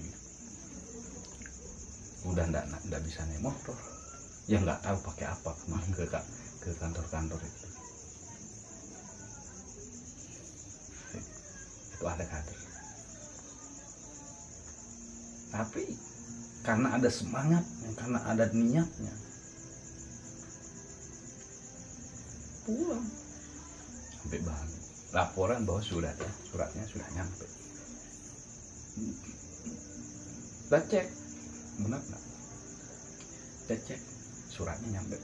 Udah nggak bisa naik motor. Ya nggak tahu pakai apa kemarin ke kantor-kantor itu. Itu ada kader. Tapi karena ada semangatnya, karena ada niatnya, pulang sampai Bali. Laporan bahwa suratnya sudah nyampe. Kita cek, benar nggak? Kita cek suratnya nyampe.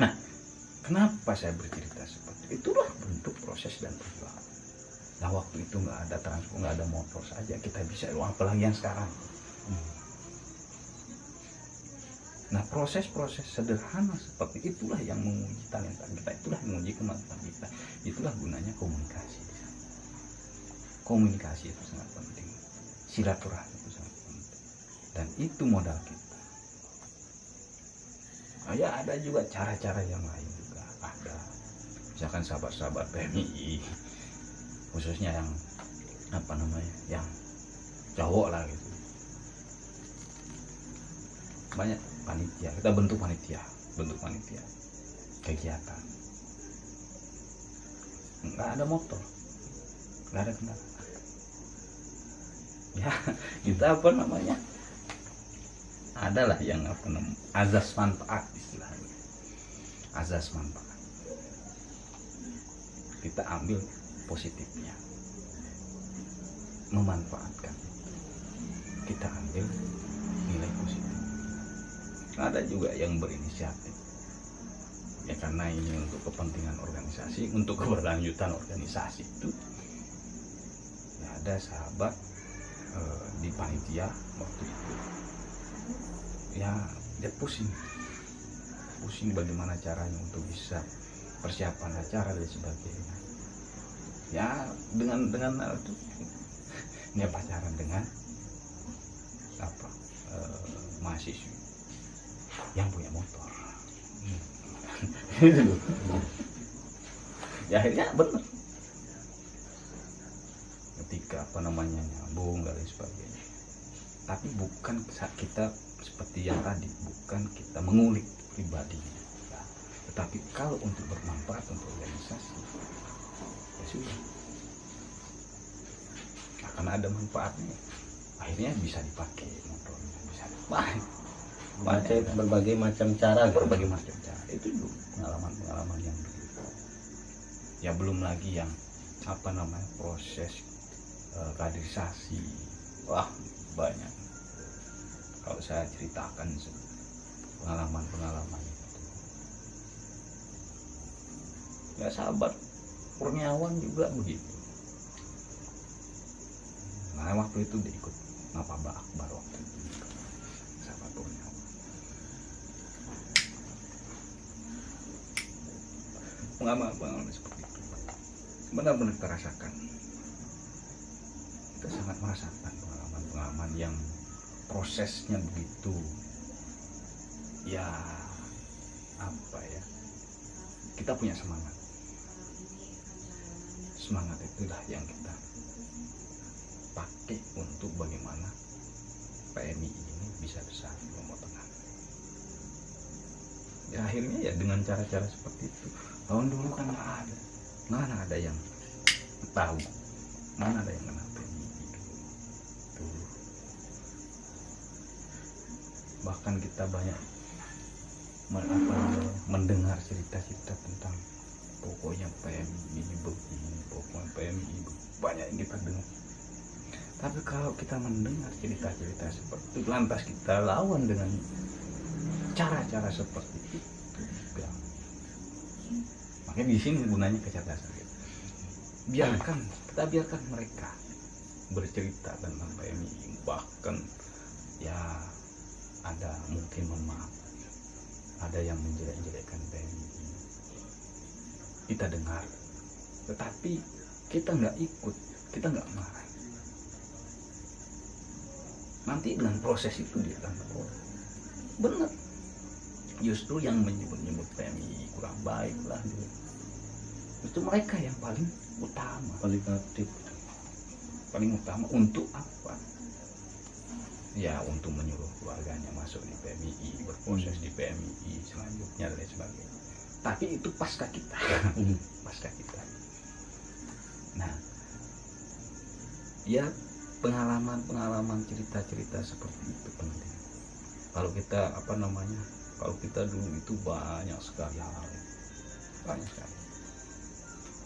Nah, kenapa saya bercerita seperti itu? Itulah bentuk proses dan perjuangan. Nah, waktu itu nggak ada transport, nggak ada motor saja kita bisa, apalagi yang sekarang. Nah, proses-proses sederhana seperti itulah yang menguji talenta kita, itulah yang menguji kemampuan kita, itulah gunanya komunikasi. Komunikasi itu sangat penting, silaturahmi itu sangat penting, dan itu modal kita. Ya ada juga cara-cara yang lain juga ada, misalkan sahabat-sahabat PMI, khususnya yang yang cowok lah gitu, banyak panitia, kita bentuk panitia kegiatan, nggak ada motor, nggak ada kendaraan, ya kita adalah yang azas manfaat istilahnya, azas manfaat, kita ambil positifnya, memanfaatkan, kita ambil nilai positif. Ada juga yang berinisiatif, ya karena ini untuk kepentingan organisasi, untuk keberlanjutan organisasi itu, ya ada sahabat di panitia waktu itu, ya dia pusing bagaimana caranya untuk bisa persiapan acara dan sebagainya. Ya dengan itu dia pacaran dengan mahasiswi yang punya motor. Ya akhirnya benar, ketika nyambung dan lain sebagainya. Tapi bukan saat kita seperti yang tadi, bukan kita mengulik pribadinya, ya. Tetapi kalau untuk bermanfaat untuk organisasi, ya sudah. Nah, karena ada manfaatnya, akhirnya bisa dipakai motornya, bisa dipakai. Berbagai macam cara. Itu dulu pengalaman yang begitu. Ya belum lagi yang proses kaderisasi. Wah banyak. Kalau saya ceritakan pengalaman itu. Ya sahabat Kurniawan juga begitu. Nah waktu itu dia ikut Mapaba Akbar waktu itu. Sahabat Kurniawan. Pengalaman seperti itu benar-benar kita rasakan. Kita sangat merasakan pengalaman yang prosesnya begitu, ya kita punya semangat itulah yang kita pakai untuk bagaimana PMI ini bisa besar di Lombok Tengah. Ya akhirnya ya dengan cara-cara seperti itu. Tahun dulu kan nggak ada yang tahu, mana ada yang kenal PMI dulu. Bahkan kita banyak mendengar cerita-cerita tentang pokoknya PMI ini begini, pokoknya PMI banyak yang kita dengar. Tapi kalau kita mendengar cerita-cerita seperti itu, lantas kita lawan dengan cara-cara seperti itu, makanya di sini gunanya kecerdasan kita. Kita biarkan mereka bercerita tentang PMI, bahkan ya ada mungkin mohon maaf ada yang menjelek-jelekkan PMI, kita dengar, tetapi kita nggak ikut, kita nggak marah. Nanti dengan proses itu dia akan tahu benar, justru yang menyebut-nyebut PMI kurang baik lah gitu. Itu mereka yang paling utama, paling aktif. paling utama untuk apa? Ya untuk menyuruh keluarganya masuk di PMI, berproses di PMI selanjutnya dan lain sebagainya. Tapi itu pasca kita, pasca kita. Nah, ya pengalaman cerita-cerita seperti itu penting. Kalau kita kalau kita dulu itu banyak sekali hal, banyak sekali.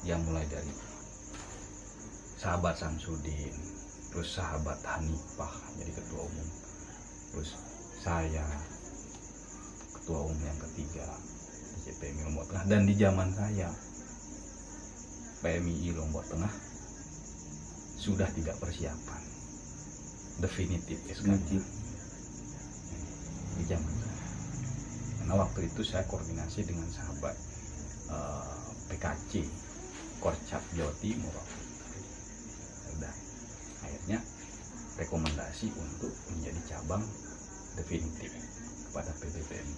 Yang mulai dari sahabat Samsudin, terus sahabat Hanifah jadi ketua umum, terus saya ketua umum yang ketiga di PMI Lombok Tengah, dan di zaman saya PMI Lombok Tengah sudah tidak persiapan definitif sekali di zaman saya. Karena waktu itu saya koordinasi dengan sahabat PKC Korcap Jawa Timur. Udah, akhirnya rekomendasi untuk menjadi cabang definitif kepada PBPMI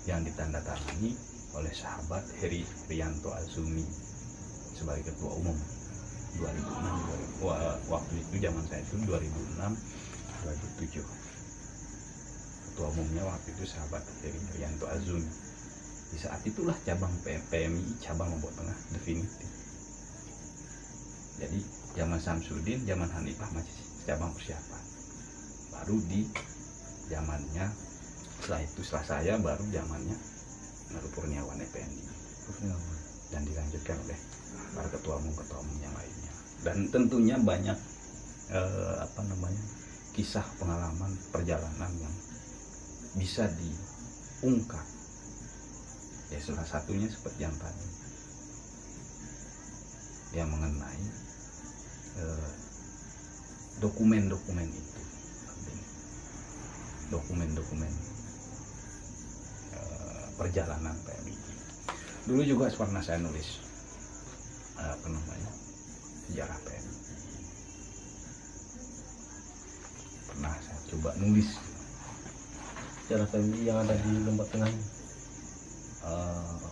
yang ditandatangani oleh sahabat Heri Rianto Azumi sebagai ketua umum 2006. Waktu itu zaman saya itu 2006-2007. Ketua umumnya waktu itu sahabat Heri Rianto Azumi. Di saat itulah cabang PMI cabang Lombok Tengah definitif. Jadi zaman Samsudin, zaman Hanifah masih cabang persiapan. Baru di zamannya setelah saya baru zamannya Naru Purniawan EPNI. Dan dilanjutkan oleh para ketua umum yang lainnya. Dan tentunya banyak kisah pengalaman perjalanan yang bisa diungkap. Ya salah satunya seperti yang tadi, yang mengenai dokumen-dokumen itu, dokumen-dokumen perjalanan PMI. Dulu juga pernah saya nulis sejarah PMI. Pernah saya coba nulis Sejarah PMI yang ada di Lombok Tengah.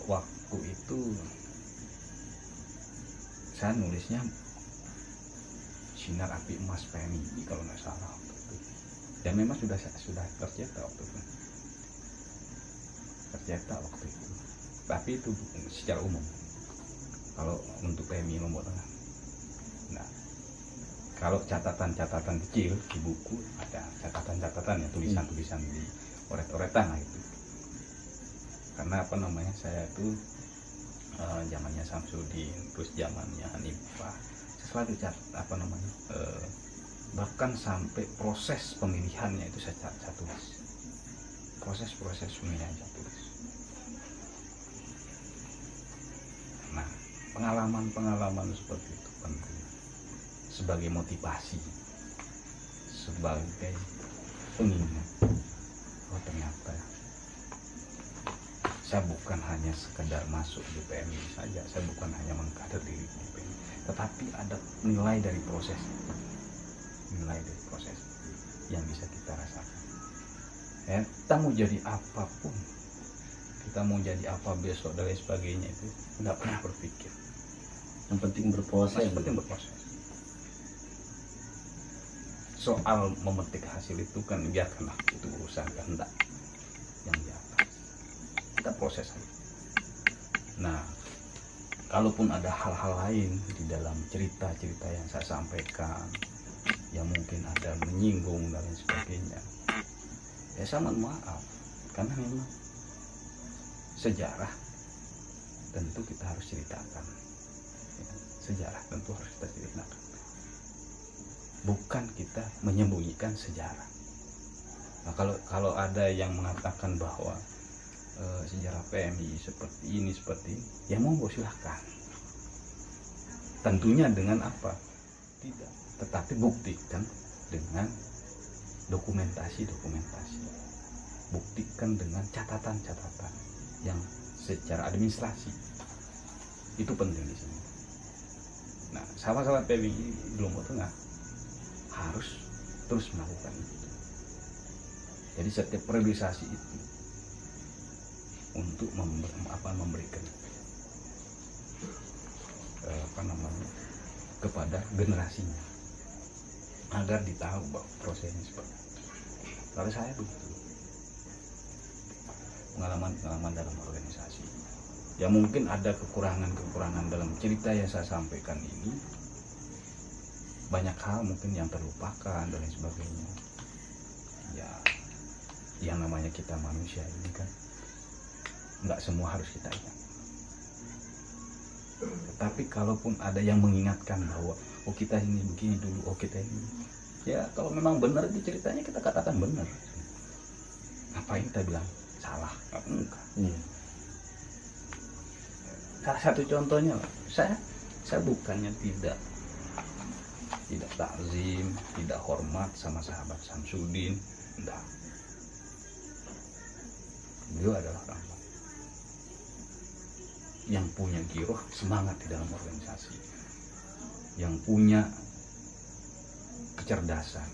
Waktu itu saya nulisnya Sinar Api Emas PMI kalau nggak salah waktu itu. Dan memang sudah tercetak waktu itu. Tapi itu secara umum. Kalau untuk PMI Lombok Tengah. Nah, kalau catatan-catatan kecil di buku ada catatan-catatan ya, tulisan-tulisan di oret-oretan lah itu. Karena saya itu zamannya Samsudin, terus zamannya Hanifah, saya selalu bahkan sampai proses pemilihannya itu saya tulis. Proses pemilihan saya tulis. Nah, pengalaman seperti itu penting sebagai motivasi, sebagai pengingat. Oh ternyata saya bukan hanya sekedar masuk di PMI saja, saya bukan hanya mengkader diri di PMI, tetapi ada nilai dari proses yang bisa kita rasakan. Kita mau jadi apapun, kita mau jadi apa besok dan lain sebagainya itu nggak pernah berpikir. Yang penting berproses. Soal memetik hasil itu kan biarkanlah, itu urusan kehendak yang di atas. Kita proses aja. Nah, kalaupun ada hal-hal lain di dalam cerita-cerita yang saya sampaikan yang mungkin ada menyinggung dan lain sebagainya, ya saya mohon maaf, karena memang sejarah tentu kita harus ceritakan. Sejarah tentu harus kita ceritakan. Bukan kita menyembunyikan sejarah. Nah, kalau ada yang mengatakan bahwa sejarah PMI seperti ini, ya monggo silahkan. Tentunya dengan apa? Tidak tetapi buktikan dengan dokumentasi, buktikan dengan catatan-catatan yang secara administrasi. Itu penting di sini. Nah, sahabat-sahabat PMI di Lombok Tengah harus terus melakukan itu. Jadi setiap periodisasi itu untuk memberikan kepada generasinya agar ditahu bahwa prosesnya seperti itu. Kalau saya begitu, pengalaman dalam organisasi, ya mungkin ada kekurangan dalam cerita yang saya sampaikan ini, banyak hal mungkin yang terlupakan dan lain sebagainya. Ya, yang namanya kita manusia ini kan nggak semua harus kita ingat. Tetapi kalaupun ada yang mengingatkan bahwa oh kita ini begini dulu, oh kita ini, ya kalau memang benar itu ceritanya kita katakan benar. Ngapain kita bilang salah? Enggak. Salah satu contohnya, saya bukannya tidak takzim, tidak hormat sama sahabat Samsudin, enggak. Beliau adalah orang yang punya giroh, semangat di dalam organisasi, yang punya kecerdasan,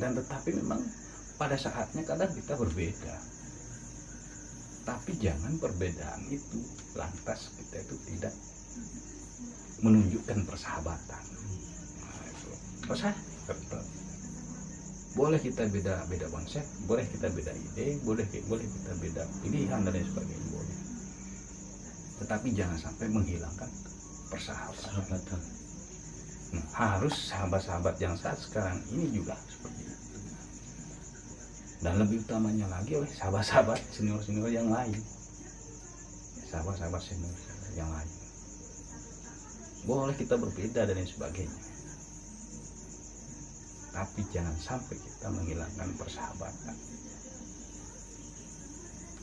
dan tetapi memang pada saatnya kadang kita berbeda, tapi jangan perbedaan itu lantas kita itu tidak menunjukkan persahabatan. Nah, itu. Boleh kita beda konsep, boleh kita beda ide, boleh kita beda pilihan dan lain sebagainya, boleh. Tetapi jangan sampai menghilangkan persahabatan. Nah, harus sahabat-sahabat yang saat sekarang ini juga seperti itu. Dan lebih utamanya lagi oleh sahabat-sahabat senior-senior yang lain. Sahabat-sahabat senior yang lain. Boleh kita berbeda dan lain sebagainya. Tapi jangan sampai kita menghilangkan persahabatan.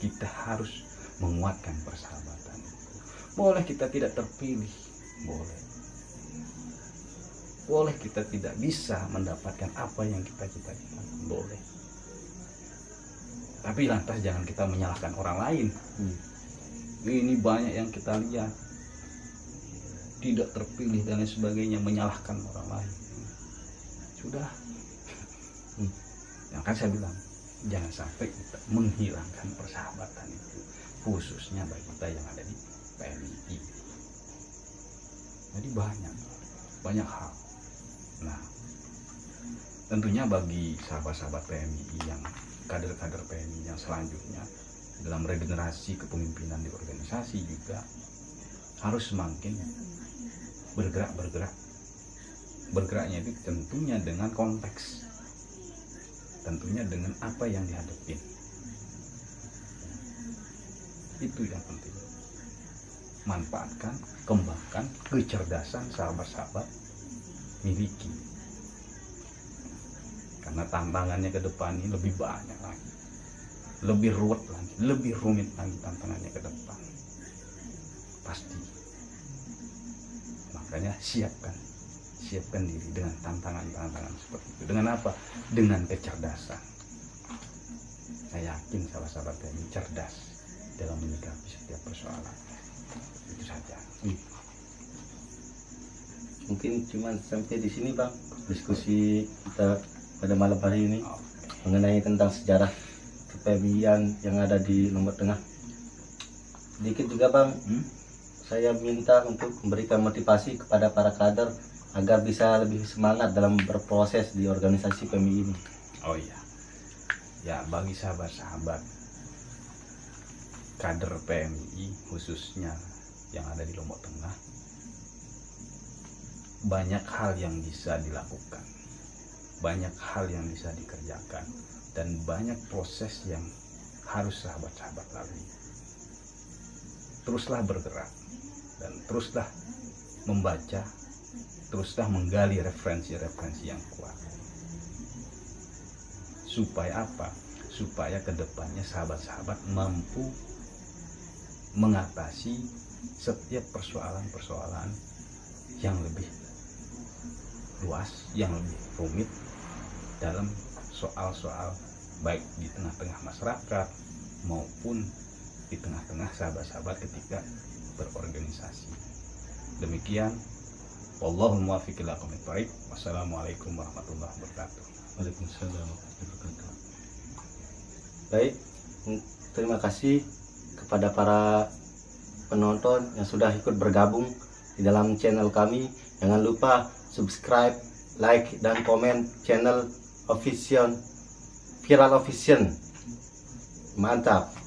Kita harus menguatkan persahabatan itu. Boleh kita tidak terpilih, boleh kita tidak bisa mendapatkan apa yang kita cita-citakan, boleh. Tapi lantas jangan kita menyalahkan orang lain. Ini banyak yang kita lihat tidak terpilih dan lain sebagainya, menyalahkan orang lain. Sudah, yang kan saya bilang, jangan sampai kita menghilangkan persahabatan itu, khususnya bagi kita yang ada di PMI. Jadi banyak hal. Nah, tentunya bagi sahabat-sahabat PMI yang kader-kader PMI yang selanjutnya dalam regenerasi kepemimpinan di organisasi juga harus semakin bergeraknya itu tentunya dengan konteks, tentunya dengan apa yang dihadapin. Itu yang penting. Manfaatkan, kembangkan kecerdasan sahabat-sahabat miliki. Karena tantangannya ke depan ini lebih banyak lagi, lebih ruwet lagi, lebih rumit lagi tantangannya ke depan. Pasti. Makanya siapkan diri dengan tantangan seperti itu. Dengan apa? Dengan kecerdasan. Saya yakin sahabat-sahabat ini cerdas dalam menyikapi setiap persoalan. Itu saja. Mungkin cuma sampai di sini Bang diskusi kita pada malam hari ini mengenai tentang sejarah kepemimpinan yang ada di Lombok Tengah. Sedikit juga Bang, saya minta untuk memberikan motivasi kepada para kader agar bisa lebih semangat dalam berproses di organisasi PMI ini. Oh iya, ya bagi sahabat-sahabat kader PMI khususnya yang ada di Lombok Tengah, banyak hal yang bisa dilakukan, banyak hal yang bisa dikerjakan, dan banyak proses yang harus sahabat-sahabat lalui. Teruslah bergerak dan teruslah membaca, teruslah menggali referensi-referensi yang kuat. Supaya apa? Supaya kedepannya sahabat-sahabat mampu mengatasi setiap persoalan-persoalan yang lebih luas, yang lebih rumit dalam soal-soal baik di tengah-tengah masyarakat maupun di tengah-tengah sahabat-sahabat ketika berorganisasi. Demikian, wallahu muwaffiq ila aqwamit thoriq. Wassalamualaikum warahmatullahi wabarakatuh. Waalaikumsalam warahmatullahi wabarakatuh. Baik, terima kasih kepada para penonton yang sudah ikut bergabung di dalam channel kami. Jangan lupa subscribe, like, dan komen channel Viral Official. Mantap.